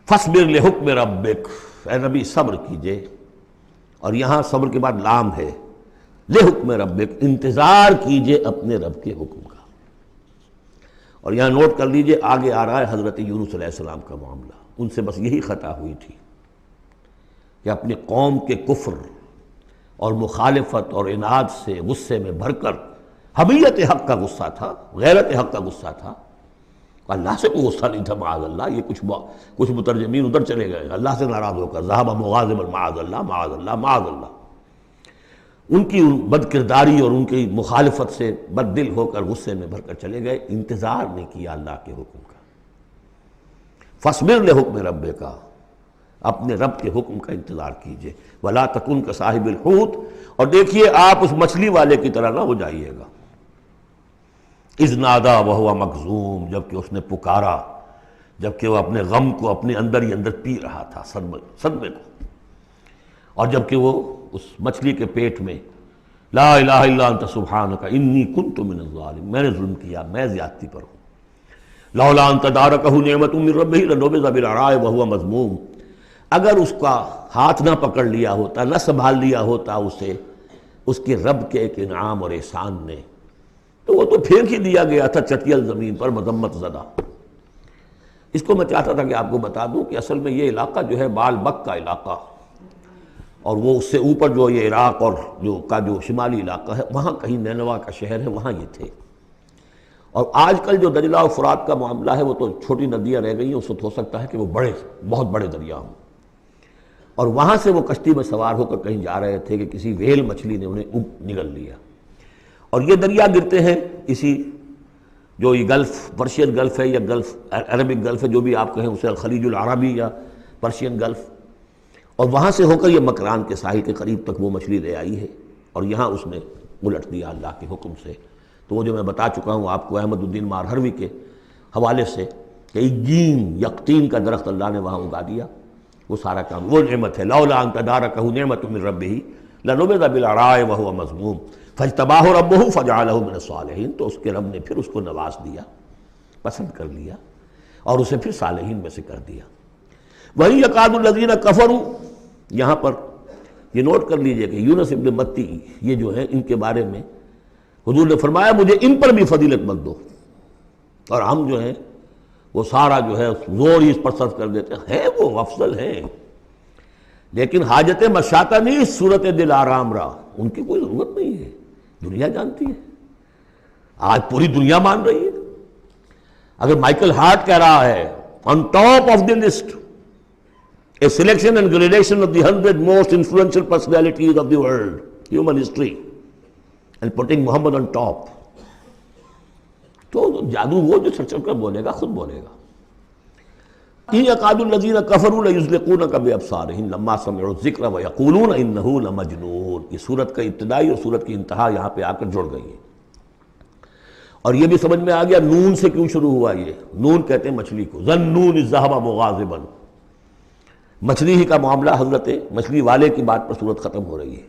فاصبر لحکم ربک، اے نبی صبر کیجئے، اور یہاں صبر کے بعد لام ہے، لحکم ربک، انتظار کیجئے اپنے رب کے حکم کا. اور یہاں نوٹ کر لیجئے آگے آ رہا ہے حضرت یونس علیہ السلام کا معاملہ. ان سے بس یہی خطا ہوئی تھی کہ اپنی قوم کے کفر اور مخالفت اور عناد سے غصے میں بھر کر، حمیت حق کا غصہ تھا، غیرت حق کا غصہ تھا. اللہ سے کوئی غصہ نہیں تھا معاذ اللہ. یہ کچھ مترجمین ادھر چلے گئے اللہ سے ناراض ہو کر، ذهب مغاضبا معاذ اللہ معاذ اللہ معاذ اللہ. ان کی بد کرداری اور ان کی مخالفت سے بد دل ہو کر غصے میں بھر کر چلے گئے، انتظار نہیں کیا اللہ کے حکم کا. فاصبر لحکم ربک، اپنے رب کے حکم کا انتظار کیجئے. ولا تکن کصاحب الحوت، اور دیکھیے آپ اس مچھلی والے کی طرح نہ ہو جائیے گا. اذ نادا وہو مکظوم، جبکہ اس نے پکارا، جبکہ وہ اپنے غم کو اپنے اندر ہی اندر پی رہا تھا، صدمے کو. اور جبکہ وہ اس مچھلی کے پیٹ میں لا الہ الا انت سبحانک انی کنت من الظالمین، میں نے ظلم کیا، میں زیادتی پر ہوں. لولا ان تدارکہ نعمت من ربہ لنبذ بالعراء وہو مذموم، اگر اس کا ہاتھ نہ پکڑ لیا ہوتا، نہ سنبھال لیا ہوتا اسے اس کے رب کے ایک انعام اور احسان نے، تو وہ تو پھینک ہی دیا گیا تھا چٹیل زمین پر مذمت زدہ۔ اس کو میں چاہتا تھا کہ آپ کو بتا دوں کہ اصل میں یہ علاقہ جو ہے بال بک کا علاقہ، اور وہ اس سے اوپر جو یہ عراق اور جو شمالی علاقہ ہے وہاں کہیں نینوا کا شہر ہے، وہاں یہ تھے۔ اور آج کل جو دجلہ اور فرات کا معاملہ ہے وہ تو چھوٹی ندیاں رہ گئی ہیں، اس وقت ہو سکتا ہے کہ وہ بہت بڑے دریا ہوں۔ اور وہاں سے وہ کشتی میں سوار ہو کر کہیں جا رہے تھے کہ کسی ویل مچھلی نے انہیں نگل لیا، اور یہ دریا گرتے ہیں اسی جو یہ گلف، پرشین گلف ہے یا گلف عربک گلف ہے، جو بھی آپ کہیں اسے الخلیج العربی یا پرشین گلف، اور وہاں سے ہو کر یہ مکران کے ساحل کے قریب تک وہ مچھلی لے آئی ہے، اور یہاں اس نے الٹ دیا اللہ کے حکم سے۔ تو وہ جو میں بتا چکا ہوں آپ کو احمد الدین مارہروی کے حوالے سے کہ ایگین یقطین کا درخت اللہ نے وہاں اگا دیا، وہ سارا کام وہ نعمت ہے۔ لولا ان تدارکہ نعمت من ربہ لنبذ بالعراء وہو مذموم فاجتباہ ربہ فجعلہ من الصالحین، تو اس کے رب نے پھر اس کو نواز دیا، پسند کر لیا، اور اسے پھر صالحین میں سے کر دیا۔ وَإِن يَكَادُ الَّذِينَ كَفَرُوا، یہاں پر یہ نوٹ کر لیجئے کہ یونس ابن متی یہ جو ہے ان کے بارے میں حضور نے فرمایا مجھے ان پر بھی فضیلت مت دو، اور ہم جو ہیں وہ سارا جو ہے زور ہی اس پر صرف کر دیتے ہیں، وہ افضل ہیں لیکن حاجت مشاطہ نہیں، صورت دل آرام را، ان کی کوئی ضرورت نہیں ہے، دنیا جانتی ہے، آج پوری دنیا مان رہی ہے۔ اگر مائیکل ہارٹ کہہ رہا ہے on top of the list a selection and gradation of the 100 most influential personalities of the world, human history, and putting Muhammad on top، تو جادو وہ جو چڑھ کر بولے گا خود بولے گا۔ إِن يَكَادُ الَّذِينَ كَفَرُوا لَيُزْلِقُونَكَ بِأَبْصَارِهِمْ لَمَّا سَمِعُوا الذِّكْرَ وَيَقُولُونَ إِنَّهُ لَمَجْنُونٌ۔ یہ سورت کا ابتدائی اور سورت کی انتہا یہاں پہ آ کر جڑ گئی ہے، اور یہ بھی سمجھ میں آ گیا نون سے کیوں شروع ہوا۔ یہ نون کہتے ہیں مچھلی کو، ظَنُّونِ الذَّهَبَ مُغَاضِبًا، مچھلی ہی کا معاملہ، حضرت مچھلی والے کی بات پر سورت ختم ہو رہی ہے۔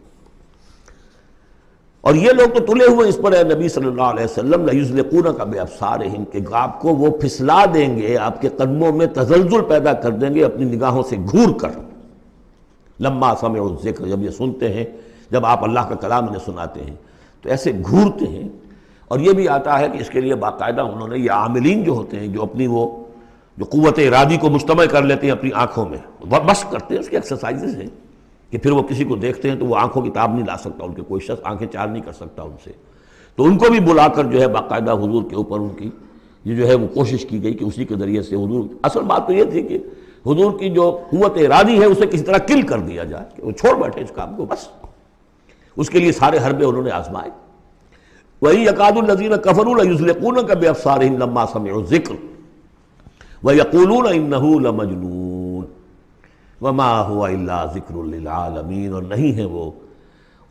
اور یہ لوگ تو تلے ہوئے اس پر، اے نبی صلی اللہ علیہ وسلم، لَيُزْلِقُونَكَ بِأَبْصَارِهِمْ، کہ آپ کو وہ پھسلا دیں گے، آپ کے قدموں میں تزلزل پیدا کر دیں گے اپنی نگاہوں سے گھور کر۔ لما سمعوا الذکر، جب یہ سنتے ہیں، جب آپ اللہ کا کلام انہیں سناتے ہیں تو ایسے گھورتے ہیں۔ اور یہ بھی آتا ہے کہ اس کے لیے باقاعدہ انہوں نے یہ عاملین جو ہوتے ہیں جو اپنی وہ جو قوت ارادی کو مجتمع کر لیتے ہیں اپنی آنکھوں میں، مشق کرتے ہیں، اس کی ایکسرسائزز ہیں کہ پھر وہ کسی کو دیکھتے ہیں تو وہ آنکھوں کی تاب نہیں لا سکتا، ان کے کوئی شخص آنکھیں چار نہیں کر سکتا ان سے، تو ان کو بھی بلا کر جو ہے باقاعدہ حضور کے اوپر ان کی یہ جو ہے وہ کوشش کی گئی کہ اسی کے ذریعے سے حضور، اصل بات تو یہ تھی کہ حضور کی جو قوت ارادی ہے اسے کسی طرح کل کر دیا جائے کہ وہ چھوڑ بیٹھے اس کام کو، بس اس کے لیے سارے حربے انہوں نے آزمائے۔ وَإِن يَكَادُ الَّذِينَ كَفَرُوا لَيُزْلِقُونَكَ بِأَبْصَارِهِمْ لَمَّا سَمِعُوا الذِّكْرَ وَيَقُولُونَ إِنَّهُ لَمَجْنُونٌ وَمَا هُوَ إِلَّا ذِكْرٌ لِّلْعَالَمِينَ، اور نہیں ہے وہ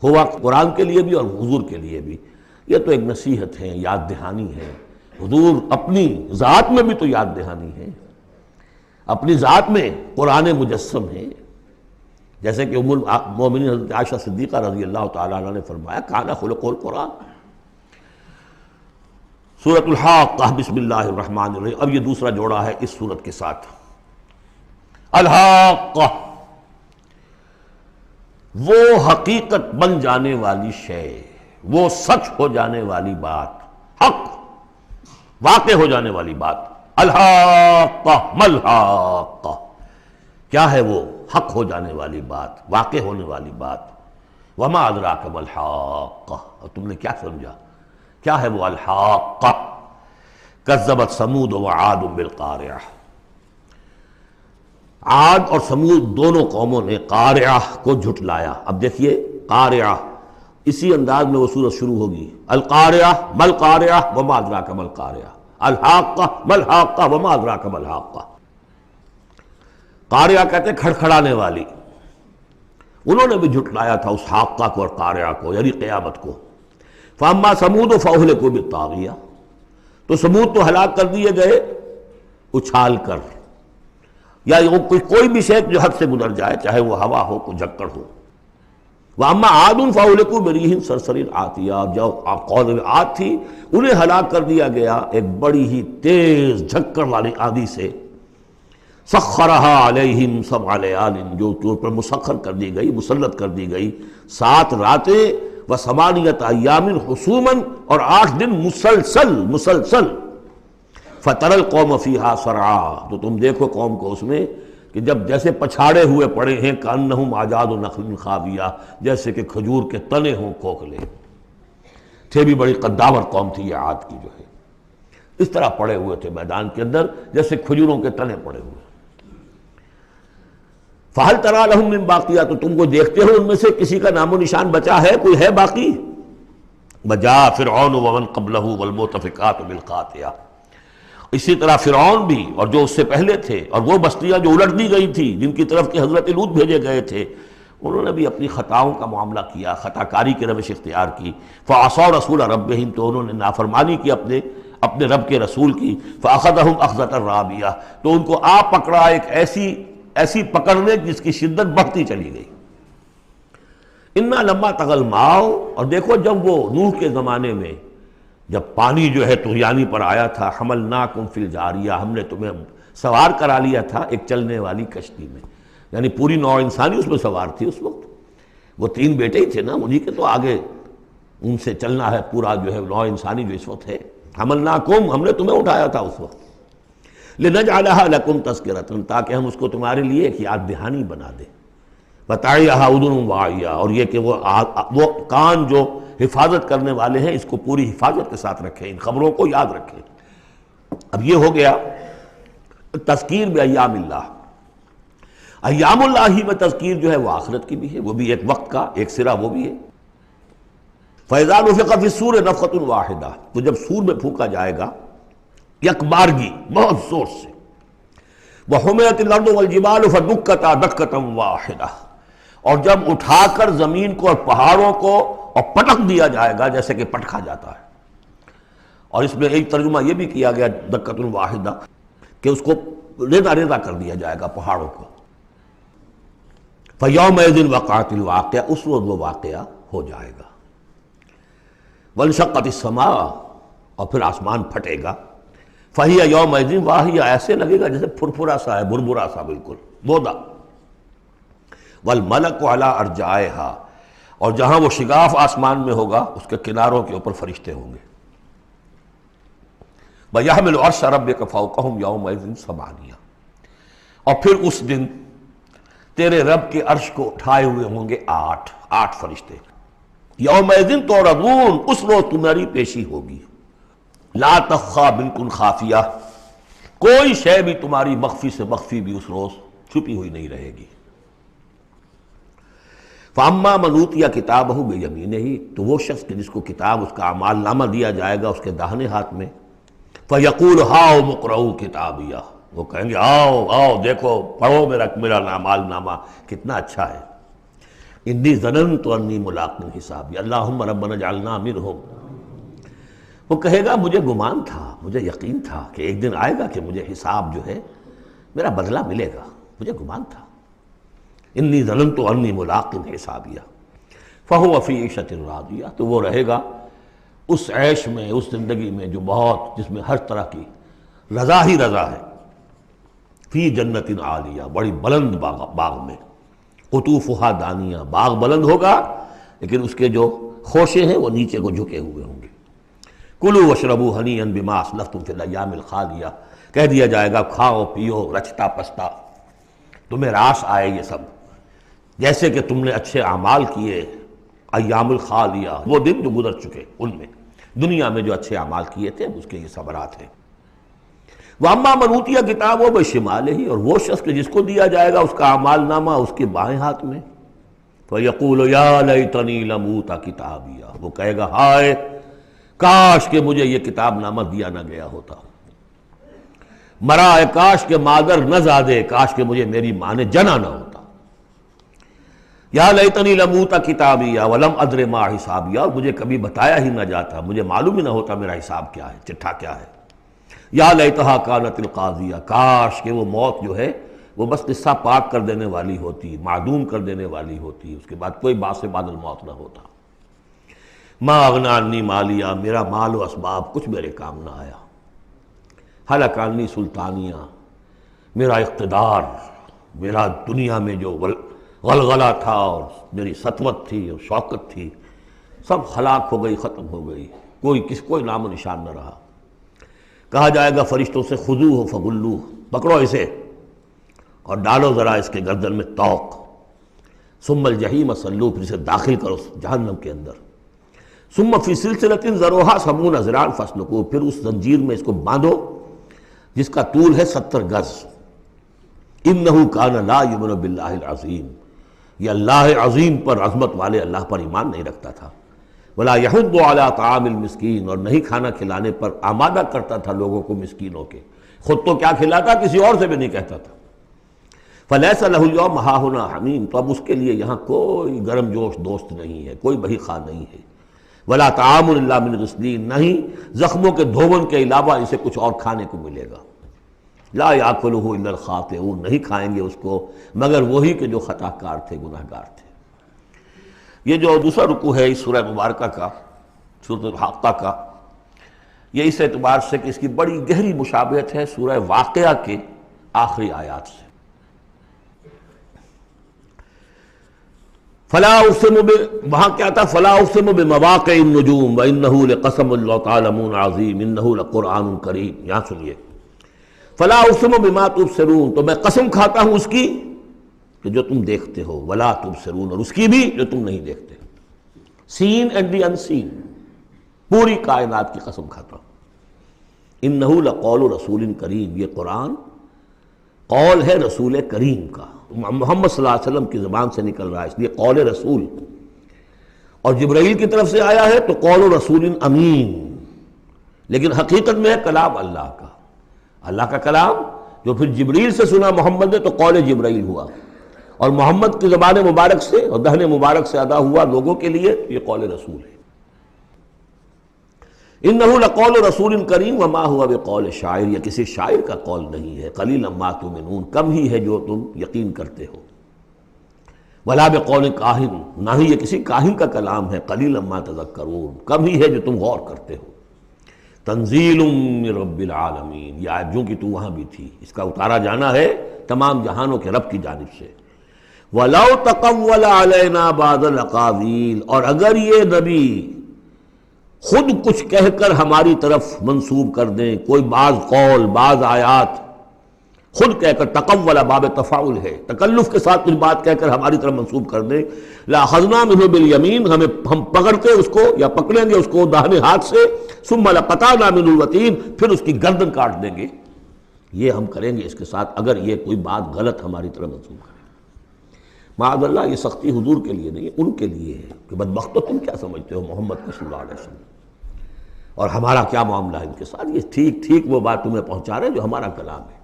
ہوا قرآن کے لیے بھی اور حضور کے لیے بھی، یہ تو ایک نصیحت ہے، یاد دہانی ہے۔ حضور اپنی ذات میں بھی تو یاد دہانی ہے، اپنی ذات میں قرآن مجسم ہے، جیسے کہ ام المومنین حضرت عائشہ صدیقہ رضی اللہ تعالیٰ عنہ نے فرمایا کان خلق القرآن۔ سورۃ الحاقہ، بسم اللہ الرحمن الرحیم، اب یہ دوسرا جوڑا ہے اس سورت کے ساتھ۔ الحاقہ، وہ حقیقت بن جانے والی شے، وہ سچ ہو جانے والی بات، حق واقع ہو جانے والی بات۔ الحاقہ ملحاقہ، کیا ہے وہ حق ہو جانے والی بات، واقع ہونے والی بات۔ وما ادراک ملحاقہ، اور تم نے کیا سمجھا کیا ہے وہ الحاقہ؟ کذبت ثمود وعاد بالقارعہ، عاد اور سمود دونوں قوموں نے قارعہ کو جھٹلایا۔ اب دیکھیے قارعہ، اسی انداز میں وہ سورت شروع ہوگی، القارعہ مل قارعہ وما ادراک مل قارعہ، الحاقہ مل حاقہ وما ادراک مل حاقہ۔ قارعہ کہتے ہیں کھڑکھڑانے والی، انہوں نے بھی جھٹلایا تھا اس حاقہ کو اور قارعہ کو، یعنی قیامت کو۔ فاما سمود فاہلکوا بالطاغیہ، تو سمود تو ہلاک کر دیے گئے اچھال کر، یا کوئی بھی شے جو حد سے گزر جائے، چاہے وہ ہوا ہو کوئی جھکڑ ہو۔ واما عاد فاہلکوا بریح صرصر عاتیہ، جو قوم عاد تھی انہیں ہلاک کر دیا گیا ایک بڑی ہی تیز جھکڑ والی آندھی سے، سخرہا علیہم سبع لیال، جو پر مسخر کر دی گئی، مسلط کر دی گئی 7 راتیں و 8 ایام حسوما، اور 8 دن مسلسل فتر القوم فیہا سرعا، تو تم دیکھو قوم کو اس میں کہ جب جیسے پچھاڑے ہوئے پڑے ہیں، کانہم اعجاز نخل خاویہ، جیسے کہ کھجور کے تنے ہوں کھوکھلے، تھے بھی بڑی قداور قوم تھی یہ عاد کی جو ہے، اس طرح پڑے ہوئے تھے میدان کے اندر جیسے کھجوروں کے تنے پڑے ہوئے۔ فہل تری لہم من باقیہ، تو تم کو دیکھتے ہو ان میں سے کسی کا نام و نشان بچا ہے، کوئی ہے باقی؟ وجاء فرعون ومن قبلہ والمؤتفکات بالخاطئہ، اسی طرح فرعون بھی اور جو اس سے پہلے تھے، اور وہ بستیاں جو الٹ دی گئی تھی جن کی طرف کہ حضرت لوط بھیجے گئے تھے، انہوں نے بھی اپنی خطاؤں کا معاملہ کیا، خطا کاری کی روش اختیار کی۔ فعصوا رسول ربہم، تو انہوں نے نافرمانی کی اپنے رب کے رسول کی۔ فاخذہم اخذۃ رابیہ، تو ان کو آ پکڑا ایک ایسی پکڑنے جس کی شدت بڑھتی چلی گئی۔ انا لما طغى الماء، اور دیکھو جب وہ نوح کے زمانے میں جب پانی جو ہے طغیانی پر آیا تھا، حملناکم فی الجاریہ، ہم نے تمہیں سوار کرا لیا تھا ایک چلنے والی کشتی میں، یعنی پوری نوع انسانی اس میں سوار تھی اس وقت، وہ 3 بیٹے ہی تھے نا، انہی کے تو آگے ان سے چلنا ہے پورا جو ہے نوع انسانی جو اس وقت ہے۔ حملناکم، ہم نے تمہیں اٹھایا تھا اس وقت، لنجعلھا لکم تذکرۃ، تاکہ ہم اس کو تمہارے لیے ایک یاد دہانی بنا دیں، وتعیھا اذن واعیہ، اور یہ کہ وہ کان جو حفاظت کرنے والے ہیں اس کو پوری حفاظت کے ساتھ رکھیں، ان خبروں کو یاد رکھیں۔ اب یہ ہو گیا تذکیر بایام اللہ، ایام اللہ ہی میں تذکیر جو ہے وہ آخرت کی بھی ہے، وہ بھی ایک وقت کا ایک سرا وہ بھی ہے۔ فَإِذَا نُفِخَ فِي الصُّورِ نَفْخَةٌ وَاحِدَةٌ، تو جب سور میں پھونکا جائے گا یک بارگی بہت زور سے، وَحُمِلَتِ الْأَرْضُ وَالْجِبَالُ فَدُكَّتَا دَكَّةً وَاحِدَةً، اور جب اٹھا کر زمین کو اور پہاڑوں کو اور پٹک دیا جائے گا جیسے کہ پٹکا جاتا ہے۔ اور اس میں ایک ترجمہ یہ بھی کیا گیا دکۃ واحدہ کہ اس کو ریزہ ریزہ کر دیا جائے گا پہاڑوں کو۔ فَيَوْمَئِذٍ وَقَعَتِ الْوَاقِعَةُ، اس وقت وہ واقعہ ہو جائے گا۔ وَانشَقَّتِ السَّمَاءُ، اور پھر آسمان پھٹے گا۔ فَهِيَ يَوْمَئِذٍ وَاهِيَةٌ، ایسے لگے گا جیسے پھرپھرا سا ہے، بھربھرا سا بالکل بودا۔ وَالْمَلَكُ عَلَىٰ أَرْجَائِهَا، اور جہاں وہ شگاف آسمان میں ہوگا اس کے کناروں کے اوپر فرشتے ہوں گے۔ وَيَحْمِلُ عَرْشَ رَبِّكَ فَوْقَهُمْ يَوْمَئِذٍ ثَمَانِيَةٌ، اور پھر اس دن تیرے رب کے عرش کو اٹھائے ہوئے ہوں گے 8 فرشتے۔ یومئذ تعرضون، اس روز تمہاری پیشی ہوگی۔ لا تخفی بالکل خافیہ، کوئی شے بھی تمہاری مخفی سے مخفی بھی اس روز چھپی ہوئی نہیں رہے گی۔ فاما من اوتی کتابہ بیمینہ، تو وہ شخص کہ جس کو کتاب اس کا اعمال نامہ دیا جائے گا اس کے داہنے ہاتھ میں، فیقول ہاؤم اقرؤوا کتابیہ، وہ کہیں گے آؤ دیکھو پڑھو میرا اعمال نامہ کتنا اچھا ہے۔ انی ظننت انی ملاق حسابی اللہم ربنا اجعلنا منہم، وہ کہے گا مجھے گمان تھا، مجھے یقین تھا کہ ایک دن آئے گا کہ مجھے حساب جو ہے میرا بدلہ ملے گا، مجھے گمان تھا۔ انی ظننت انی ملاق حسابیہ فہو فی عیشۃ راضیہ، تو وہ رہے گا اس عیش میں، اس زندگی میں جو بہت، جس میں ہر طرح کی رضا ہی رضا ہے۔ فی جنت عالیہ، بڑی بلند باغ میں، قطوفہا دانیہ، باغ بلند ہوگا لیکن اس کے جو خوشے ہیں وہ نیچے کو جھکے ہوئے ہوں گے۔ کلوا واشربوا ہنیئا بما اسلفتم فی الایام الخالیہ، کہہ دیا جائے گا کھاؤ پیو رچتا پستا، تمہیں راس آئے یہ سب، جیسے کہ تم نے اچھے اعمال کیے ایام الخالیہ، وہ دن جو گزر چکے ان میں، دنیا میں جو اچھے اعمال کیے تھے اس کے یہ ثمرات ہیں۔ وَأَمَّا مَنْ أُوتِيَ كِتَابَهُ بِشِمَالِهِ، اور وہ شخص کہ جس کو دیا جائے گا اس کا اعمال نامہ اس کے بائیں ہاتھ میں، فَيَقُولُ يَا لَيْتَنِي لَمْ أُوتَ كِتَابِيَهْ، وہ کہے گا ہائے کاش کہ مجھے یہ کتاب نامہ دیا نہ گیا ہوتا، مرا کاش کہ مادر نہ زادے، کاش کہ مجھے میری ماں نے جنا نہ ہوتا۔ یا لیتنی لم اوت کتابیہ ولم ادر ما حسابیہ، اور مجھے کبھی بتایا ہی نہ جاتا، مجھے معلوم ہی نہ ہوتا میرا حساب کیا ہے، چٹھا کیا ہے۔ یا لیتہا کانت القاضیہ، کاش کہ وہ موت جو ہے وہ بس قصہ پاک کر دینے والی ہوتی، معدوم کر دینے والی ہوتی، اس کے بعد کوئی باعث بعد الموت نہ ہوتا۔ ما اغنی عنی مالیہ، میرا مال و اسباب کچھ میرے کام نہ آیا۔ ہلک عنی سلطانیہ، میرا اقتدار، میرا دنیا میں جو غلغلہ تھا اور میری سطوت تھی اور شوکت تھی، سب ہلاک ہو گئی، ختم ہو گئی، کوئی نام و نشان نہ رہا۔ کہا جائے گا فرشتوں سے خذوہ فغلوہ، پکڑو اسے اور ڈالو ذرا اس کے گردن میں توق، ثم الجحیم صلوہ، پھر اسے داخل کرو جہنم کے اندر، ثم فی سلسلۃ ذرعہا 70 ذراعا فاسلکوہ، پھر اس زنجیر میں اس کو باندھو جس کا طول ہے 70 گز۔ انہ کان لا یؤمن باللہ العظیم، یہ اللہ عظیم پر، عظمت والے اللہ پر ایمان نہیں رکھتا تھا۔ ولا یحض علی طعام المسکین، اور نہیں کھانا کھلانے پر آمادہ کرتا تھا لوگوں کو مسکینوں کے، خود تو کیا کھلاتا کسی اور سے بھی نہیں کہتا تھا۔ فلیس لہ اليوم ہاہنا حمیم، تو اب اس کے لیے یہاں کوئی گرم جوش دوست نہیں ہے، کوئی بہی خواہ نہیں ہے۔ ولا طعام الا من غسلین، نہیں زخموں کے دھون کے علاوہ اسے کچھ اور کھانے کو ملے گا۔ لا یاکلہ الا الخاطئون، نہیں کھائیں گے اس کو مگر وہی کہ جو خطا کار تھے، گناہ گار تھے۔ یہ جو دوسرا رکوع ہے اس سورہ مبارکہ کا، سورۃ الحاقہ کا، یہ اس اعتبار سے کہ اس کی بڑی گہری مشابہت ہے سورہ واقعہ کے آخری آیات سے۔ فلا اقسم وہاں کیا تھا؟ فلا اقسم بمواقع النجوم وانہ لقسم لو تعلمون عظیم انہ لقرآن کریم۔ یہاں سنیے، فلا اقسم بما تبصرون، تو میں قسم کھاتا ہوں اس کی کہ جو تم دیکھتے ہو، ولا تبصرون، اور اس کی بھی جو تم نہیں دیکھتے، سین اینڈ دی انسین، پوری کائنات کی قسم کھاتا ہوں۔ انہ لقول رسول کریم، یہ قرآن قول ہے رسول کریم کا، محمد صلی اللہ علیہ وسلم کی زبان سے نکل رہا ہے، اس لیے قول رسول، اور جبرائیل کی طرف سے آیا ہے تو قول رسول امین، لیکن حقیقت میں ہے کلام اللہ کا، اللہ کا کلام جو پھر جبریل سے سنا محمد نے تو قول جبرائیل ہوا، اور محمد کی زبان مبارک سے اور دہن مبارک سے ادا ہوا لوگوں کے لیے، یہ قول رسول ہے۔ انہ لقول رسول کریم وما هو بقول شاعر، یہ کسی شاعر کا قول نہیں ہے، قلیلا ما تؤمنون، کم ہی ہے جو تم یقین کرتے ہو، ولا بقول کاہن، نہ ہی یہ کسی کاہن کا کلام ہے، قلیلا ما تذکرون، کم ہی ہے جو تم غور کرتے ہو۔ تنزیل من رب العالمین، یہ آیت جو کہ تو وہاں بھی تھی، اس کا اتارا جانا ہے تمام جہانوں کے رب کی جانب سے۔ وَلَوْ تَقَوَّلَ عَلَيْنَا بَعْضَ الْأَقَاوِيلِ، اور اگر یہ نبی خود کچھ کہہ کر ہماری طرف منسوب کر دیں، کوئی بعض قول، بعض آیات خود کہہ کر، تقول باب تفاعل ہے، تکلف کے ساتھ کچھ بات کہہ کر ہماری طرف منسوب کر دیں، لَأَخَذْنَا مِنْهُ بِالْيَمِينِ، ہم پکڑتے اس کو یا پکڑیں گے اس کو داہنے ہاتھ سے، ثُمَّ لَقَطَعْنَا مِنْهُ الْوَتِينَ، پھر اس کی گردن کاٹ دیں گے۔ یہ ہم کریں گے اس کے ساتھ اگر یہ کوئی بات غلط ہماری طرف منسوب کرے۔ معاذ اللہ، یہ سختی حضور کے لیے نہیں ہے، ان کے لیے ہے کہ بدبختو تم کیا سمجھتے ہو محمد صلی اللہ علیہ وسلم، اور ہمارا کیا معاملہ ہے ان کے ساتھ، یہ ٹھیک ٹھیک وہ بات تمہیں پہنچا رہے ہیں جو ہمارا کلام ہے۔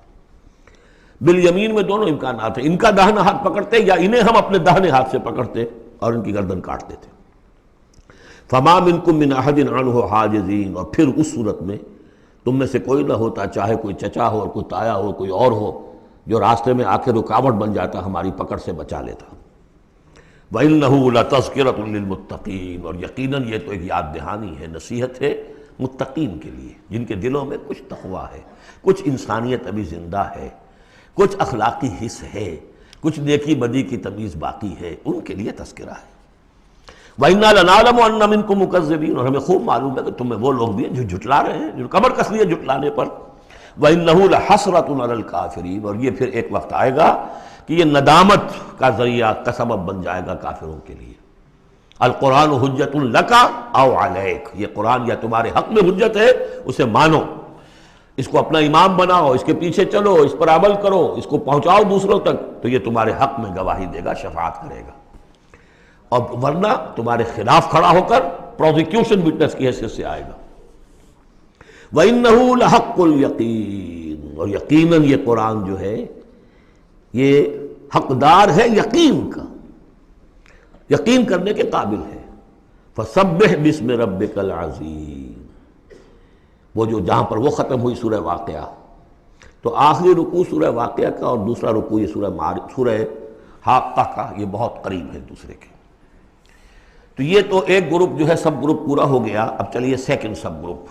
بالیمین میں دونوں امکانات ہیں، ان کا داہنا ہاتھ پکڑتے یا انہیں ہم اپنے داہنے ہاتھ سے پکڑتے اور ان کی گردن کاٹ دیتے۔ فما منکم من احد عنہ حاجزین، اور پھر اس صورت میں تم میں سے کوئی نہ ہوتا، چاہے کوئی چچا ہو اور کوئی تایا ہو، کوئی اور ہو، جو راستے میں آ کے رکاوٹ بن جاتا، ہماری پکڑ سے بچا لیتا۔ وَإِنَّهُ لَتَذْكِرَةٌ لِّلْمُتَّقِينَ، اور یقیناً یہ تو ایک یاد دہانی ہے، نصیحت ہے متقین کے لیے، جن کے دلوں میں کچھ تقویٰ ہے، کچھ انسانیت ابھی زندہ ہے، کچھ اخلاقی حس ہے، کچھ نیکی بدی کی تمیز باقی ہے، ان کے لیے تذکرہ ہے۔ وَإِنَّا لَنَعْلَمُ أَنَّ مِنْكُم مُّكَذِّبِينَ، اور ہمیں خوب معلوم ہے کہ تم میں وہ لوگ بھی ہیں جو جھٹلا رہے ہیں، جو کمر کس لیے جھٹلانے پر۔ وَإِنَّهُ لَحَسْرَةٌ عَلَى الْكَافِرِينَ، اور یہ پھر ایک وقت آئے گا کہ یہ ندامت کا ذریعہ کا سبب بن جائے گا کافروں کے لیے۔ القرآن حجت لک او علیک، یہ قرآن یا تمہارے حق میں حجت ہے، اسے مانو، اس کو اپنا امام بناؤ، اس کے پیچھے چلو، اس پر عمل کرو، اس کو پہنچاؤ دوسروں تک، تو یہ تمہارے حق میں گواہی دے گا، شفاعت کرے گا، اور ورنہ تمہارے خلاف کھڑا ہو کر پروزیکیوشن وٹنس کی حیثیت سے آئے گا۔ وَإِنَّهُ لَحَقُّ الْيَقِينِ، اور یقیناً یہ قرآن جو ہے یہ حقدار ہے یقین کا، یقین کرنے کے قابل ہے۔ فَسَبِّحْ بِاسْمِ رَبِّكَ الْعَظِيمِ، وہ جو جہاں پر وہ ختم ہوئی سورہ واقعہ، تو آخری رکوع سورہ واقعہ کا اور دوسرا رکوع یہ سورہ حاقہ کا، یہ بہت قریب ہے دوسرے کے۔ تو یہ تو ایک گروپ جو ہے سب گروپ پورا ہو گیا، اب چلیے سیکنڈ سب گروپ۔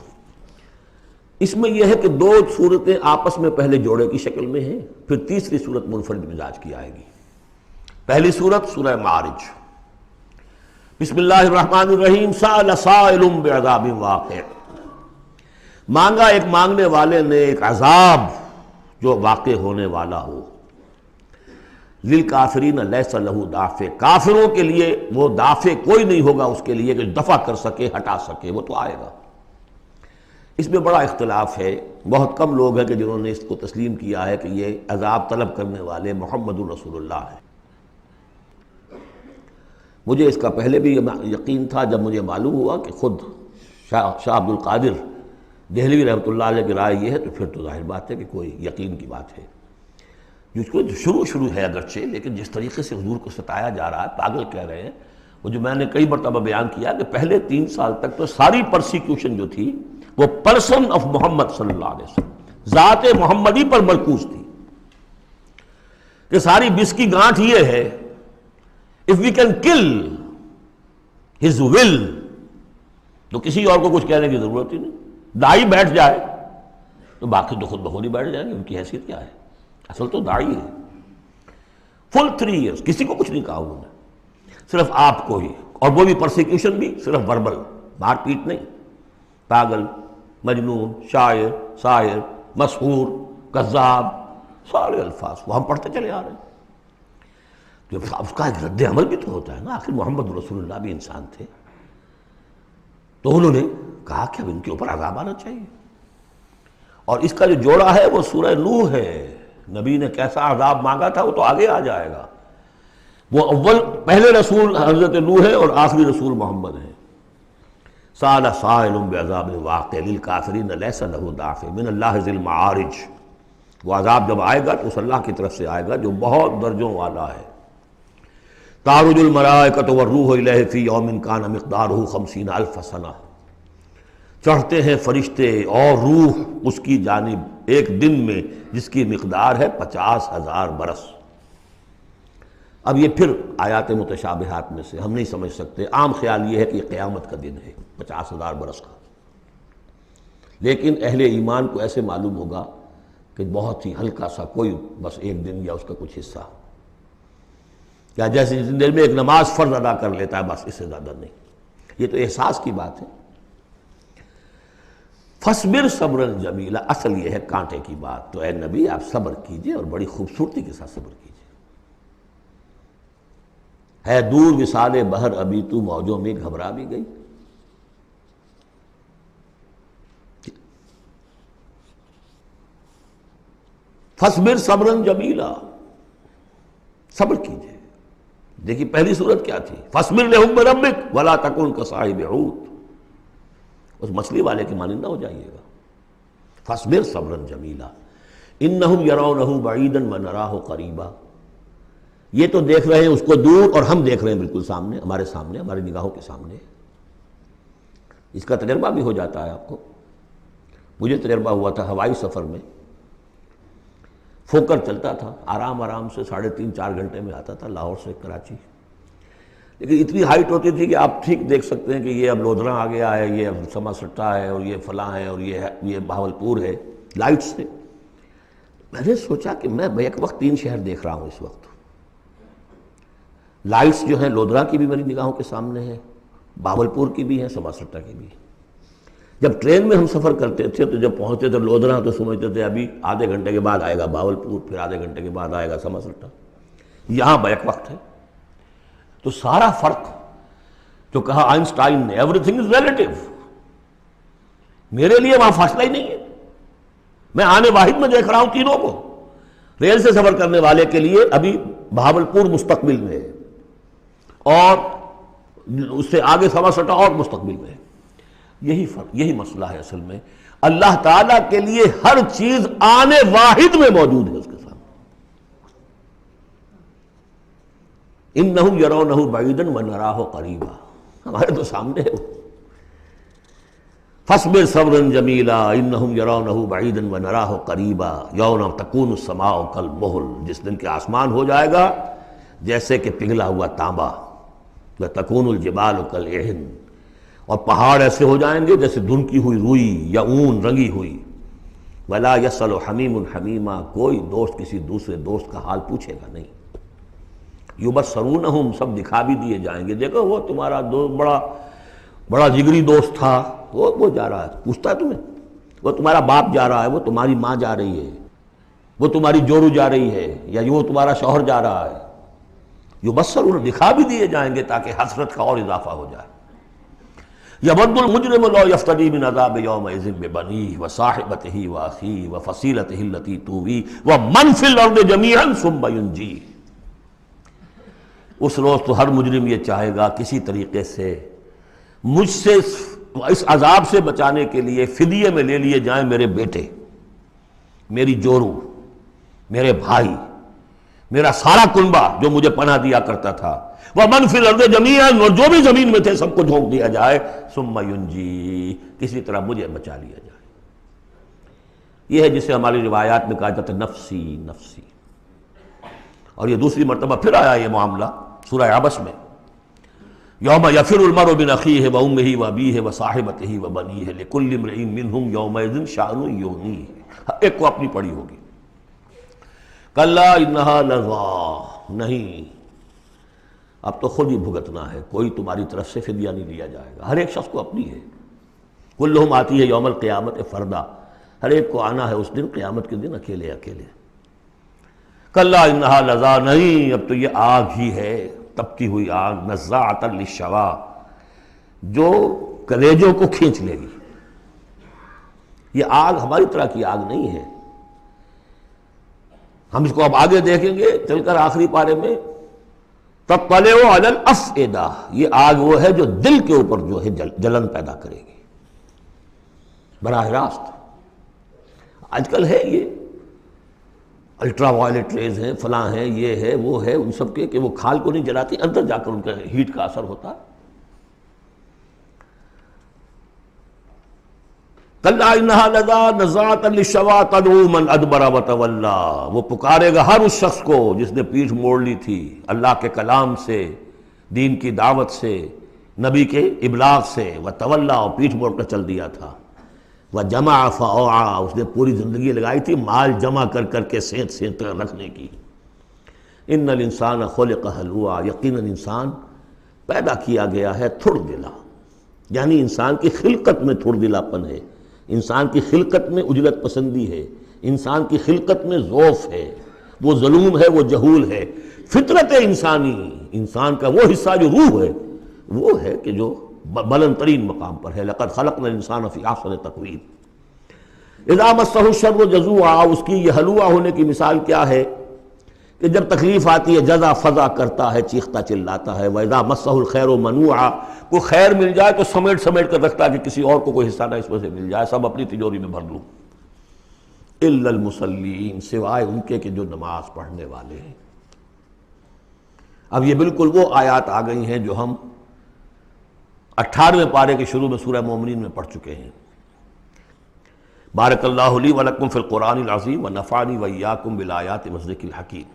اس میں یہ ہے کہ دو صورتیں آپس میں پہلے جوڑے کی شکل میں ہیں، پھر تیسری صورت منفرد مزاج کی آئے گی۔ پہلی صورت سورہ معارج، بسم اللہ الرحمن الرحیم، سأل سائل بعذاب واقع، مانگا ایک مانگنے والے نے ایک عذاب جو واقع ہونے والا ہو۔ للکافرین لیس لہ دافع، کافروں کے لیے وہ دافع کوئی نہیں ہوگا اس کے لیے کہ دفع کر سکے، ہٹا سکے، وہ تو آئے گا۔ اس میں بڑا اختلاف ہے، بہت کم لوگ ہیں کہ جنہوں نے اس کو تسلیم کیا ہے کہ یہ عذاب طلب کرنے والے محمد الرسول اللہ ہیں۔ مجھے اس کا پہلے بھی یقین تھا، جب مجھے معلوم ہوا کہ خود شاہ عبد القادر دہلوی رحمۃ اللہ علیہ کی رائے یہ ہے، تو پھر تو ظاہر بات ہے کہ کوئی یقین کی بات ہے، جس کو شروع ہے اگرچہ، لیکن جس طریقے سے حضور کو ستایا جا رہا ہے، پاگل کہہ رہے ہیں، وہ جو میں نے کئی مرتبہ بیان کیا کہ پہلے 3 سال تک تو ساری پرسیکیوشن جو تھی وہ پرسن آف محمد صلی اللہ علیہ وسلم، ذات محمدی پر مرکوز تھی، کہ ساری بس کی گانٹھ یہ ہے if we can kill his will تو کسی اور کو کچھ کہنے کی ضرورت ہی نہیں، داعی بیٹھ جائے تو باقی تو خود بخود ہی بیٹھ جائیں گے، ان کی حیثیت کیا ہے، اصل تو داعی ہے۔ فل 3 ایئرس کسی کو کچھ نہیں کہا انہوں نے، صرف آپ کو ہی، اور وہ بھی پرسیکیوشن بھی صرف وربل، مار پیٹ نہیں، پاگل، مجنون، شاعر، ساحر، مسحور، کذاب، سارے الفاظ وہ ہم پڑھتے چلے آ رہے ہیں۔ تو اس کا ایک رد عمل بھی تو ہوتا ہے نا، آخر محمد رسول اللہ بھی انسان تھے، تو انہوں نے کہا کہ اب ان کے اوپر عذاب آنا چاہیے، اور اس کا جو جوڑا ہے وہ سورہ نوح ہے۔ نبی نے کیسا عذاب مانگا تھا وہ تو آگے آ جائے گا، وہ پہلے رسول حضرت نوح ہے اور آخری رسول محمد ہے۔ سأل سائل بعذاب واقع للکافرین لیس لہ دافع من اللہ ذی المعارج، وہ عذاب جب آئے گا تو اس اللہ کی طرف سے آئے گا جو بہت درجوں والا ہے۔ تعرج الملائکۃ والروح الیہ فی یوم کان مقدارہ 50,000 سنہ، چڑھتے ہیں فرشتے اور روح اس کی جانب ایک دن میں جس کی مقدار ہے 50,000 برس۔ اب یہ پھر آیات متشابہات میں سے ہم نہیں سمجھ سکتے، عام خیال یہ ہے کہ یہ قیامت کا دن ہے 50,000 برس کا، لیکن اہل ایمان کو ایسے معلوم ہوگا کہ بہت ہی ہلکا سا کوئی بس ایک دن یا اس کا کچھ حصہ، یا جیسے جس دیر میں ایک نماز فرض ادا کر لیتا ہے بس، اس سے زیادہ نہیں۔ یہ تو احساس کی بات ہے۔ فَاصْبِرْ صَبْرًا جَمِيلًا، اصل یہ ہے کانٹے کی بات، تو اے نبی آپ صبر کیجئے اور بڑی خوبصورتی کے ساتھ صبر کیجئے۔ ہے دور وصال بحر ابھی تو موجوں میں گھبرا بھی گئی، فَاصْبِرْ صَبْرًا جَمِيلًا، صبر کیجئے۔ دیکھیے پہلی صورت کیا تھی، فَاصْبِرْ لِحُکْمِ رَبِّكَ وَلَا تَكُنْ كَصَاحِبِ حوت، اس مچھلی والے کے مانندہ ہو جائیے گا۔ فَاصْبِرْ صَبْرًا جَمِيلًا إِنَّهُمْ يَرَوْنَهُ بَعِيدًا وَنَرَاهُ قَرِيبًا، یہ تو دیکھ رہے ہیں اس کو دور اور ہم دیکھ رہے ہیں بالکل سامنے، ہمارے سامنے، ہماری نگاہوں کے سامنے۔ اس کا تجربہ بھی ہو جاتا ہے آپ کو، مجھے تجربہ ہوا تھا ہوائی سفر میں، فوکر چلتا تھا آرام سے 3.5-4 گھنٹے میں آتا تھا لاہور سے کراچی، لیکن اتنی ہائٹ ہوتی تھی کہ آپ ٹھیک دیکھ سکتے ہیں کہ یہ اب لودھراں آ گیا ہے، یہ اب سما سٹا ہے، اور یہ فلاں ہے، اور یہ بہاولپور ہے، لائٹ سے۔ میں نے سوچا کہ میں ایک وقت 3 شہر دیکھ رہا ہوں اس وقت، لائٹس جو ہیں لودھراں کی بھی میری نگاہوں کے سامنے ہیں، بہاولپور کی بھی ہیں، سما سٹا کی بھی۔ جب ٹرین میں ہم سفر کرتے تھے تو جب پہنچتے تھے لودھراں تو سمجھتے تھے ابھی آدھے گھنٹے کے بعد آئے گا بہاولپور، پھر آدھے گھنٹے کے بعد آئے گا سما سٹا، یہاں بیک وقت ہے۔ تو سارا فرق جو کہا آئنسٹائن نے، ایوری تھنگ از ریلیٹیو، میرے لیے وہاں فاصلہ ہی نہیں ہے، میں آنے واحد میں دیکھ رہا ہوں تینوں کو۔ ریل سے سفر کرنے والے کے لیے ابھی بہاولپور مستقبل میں ہے، اور اس سے آگے سما سٹا اور مستقبل میں ہے۔ یہی فرق، یہی مسئلہ ہے اصل میں، اللہ تعالیٰ کے لیے ہر چیز آنے واحد میں موجود ہے اس کے سامنے۔ انہم یرونہ بعیدا ونراہ قریبا، ہمارے تو سامنے ہے۔ فاصبر صبرا جمیلا انہم یرونہ بعیدا ونراہ قریبا یوم تکون السماء کالمہل، جس دن کہ آسمان ہو جائے گا جیسے کہ پگھلا ہوا تانبا، وتکون الجبال کالعہن، اور پہاڑ ایسے ہو جائیں گے جیسے دھنکی ہوئی روئی یا اون رنگی ہوئی۔ ولا یسأل حمیم حمیما، کوئی دوست کسی دوسرے دوست کا حال پوچھے گا نہیں. یبصرونہم، سب دکھا بھی دیے جائیں گے، دیکھو وہ تمہارا دوست بڑا جگری دوست تھا، وہ جا رہا ہے، پوچھتا ہے تمہیں؟ وہ تمہارا باپ جا رہا ہے، وہ تمہاری ماں جا رہی ہے، وہ تمہاری جورو جا رہی ہے، یا وہ تمہارا شوہر جا رہا ہے. یبصرون، دکھا بھی دیے جائیں گے تاکہ حسرت کا اور اضافہ ہو جائے. یود المجرم لو یفتدی من عذاب یومئذ ببنیہ وصاحبتہ واخیہ وفصیلتہ التی تؤویہ ومن فی الارض جمیعا ثم ینجیہ. اس روز تو ہر مجرم یہ چاہے گا کسی طریقے سے مجھ سے اس عذاب سے بچانے کے لیے فدیے میں لے لیے جائیں میرے بیٹے، میری جورو، میرے بھائی، میرا سارا کنبہ جو مجھے پناہ دیا کرتا تھا. وَمَنْ فِي الْأَرْضِ جَمِيعًا، اور جو بھی زمین میں تھے سب کو جھونک دیا جائے. ثُمَّ يُنْجِي، کسی طرح مجھے بچا لیا جائے. یہ ہے جسے ہماری روایات میں کہا جاتا ہے نفسی نفسی. اور یہ دوسری مرتبہ پھر آیا یہ معاملہ سورہ عبس میں، یوم یفر المرء من اخیہ وامہ وابیہ وصاحبتہ وبنیہ لکل امرئ منہم یومئذ شأن یغنیہ. ایک کو اپنی پڑی ہوگی. کلا انہا لظیٰ، نہیں، اب تو خود ہی بھگتنا ہے، کوئی تمہاری طرف سے فدیہ نہیں لیا جائے گا. ہر ایک شخص کو اپنی ہے. کلہم آتی ہے یوم القیامت فردا، ہر ایک کو آنا ہے اس دن، قیامت کے دن اکیلے اکیلے. کلا انہا لظیٰ، نہیں، اب تو یہ آگ ہی ہے، تپتی ہوئی آگ، نزاعۃ للشوا، جو کلیجوں کو کھینچ لے گی. یہ آگ ہماری طرح کی آگ نہیں ہے. ہم اس کو اب آگے دیکھیں گے چل کر آخری پارے میں. تطلع علی الافئدہ، یہ آگ وہ ہے جو دل کے اوپر جو ہے جلن پیدا کرے گی براہ راست. آج کل ہے یہ الٹرا وائلٹ ریز ہیں، فلاں ہیں، یہ ہے وہ ہے، ان سب کے کہ وہ کھال کو نہیں جلاتی، اندر جا کر ان کا ہیٹ کا اثر ہوتا ہے. کلا انہا لظیٰ نزاعۃ للشوا تدعو من ادبر وتولی، وہ پکارے گا ہر اس شخص کو جس نے پیٹھ موڑ لی تھی اللہ کے کلام سے، دین کی دعوت سے، نبی کے ابلاغ سے. وتولی، اور پیٹھ موڑ کر چل دیا تھا. وجمع فاوعى، اس نے پوری زندگی لگائی تھی مال جمع کر کر کے سینت سینت کر رکھنے کی. ان الانسان خلق ہلوعا، یقیناً انسان پیدا کیا گیا ہے تھڑ دلا، یعنی انسان کی خلقت میں تھڑ دلاپن ہے، انسان کی خلقت میں عجلت پسندی ہے، انسان کی خلقت میں ضعف ہے، وہ ظلوم ہے، وہ جہول ہے. فطرت انسانی، انسان کا وہ حصہ جو روح ہے وہ ہے کہ جو بلند ترین مقام پر ہے. لقد خلقنا الانسان فی احسن تقویم. اذا مسہ الشر جزوعا، اس کی یہ ہلوعا ہونے کی مثال کیا ہے کہ جب تکلیف آتی ہے جزا فضا کرتا ہے، چیختا چلاتا ہے. وَإِذَا مَسَّهُ الْخَيْرُ مَنُوعًا، کوئی خیر مل جائے تو سمیٹ سمیٹ کر رکھتا ہے کہ کسی اور کو کوئی حصہ نہ اس میں سے مل جائے، سب اپنی تجوری میں بھر لوں. إِلَّا الْمُصَلِّينَ، سوائے ان کے کہ جو نماز پڑھنے والے ہیں. اب یہ بالکل وہ آیات آ گئی ہیں جو ہم 18ویں پارے کے شروع میں سورہ مومنین میں پڑھ چکے ہیں. بارک اللہ لی ولکم فی القرآن العظیم ونفعنی وإیاکم بالآیات والذکر الحکیم.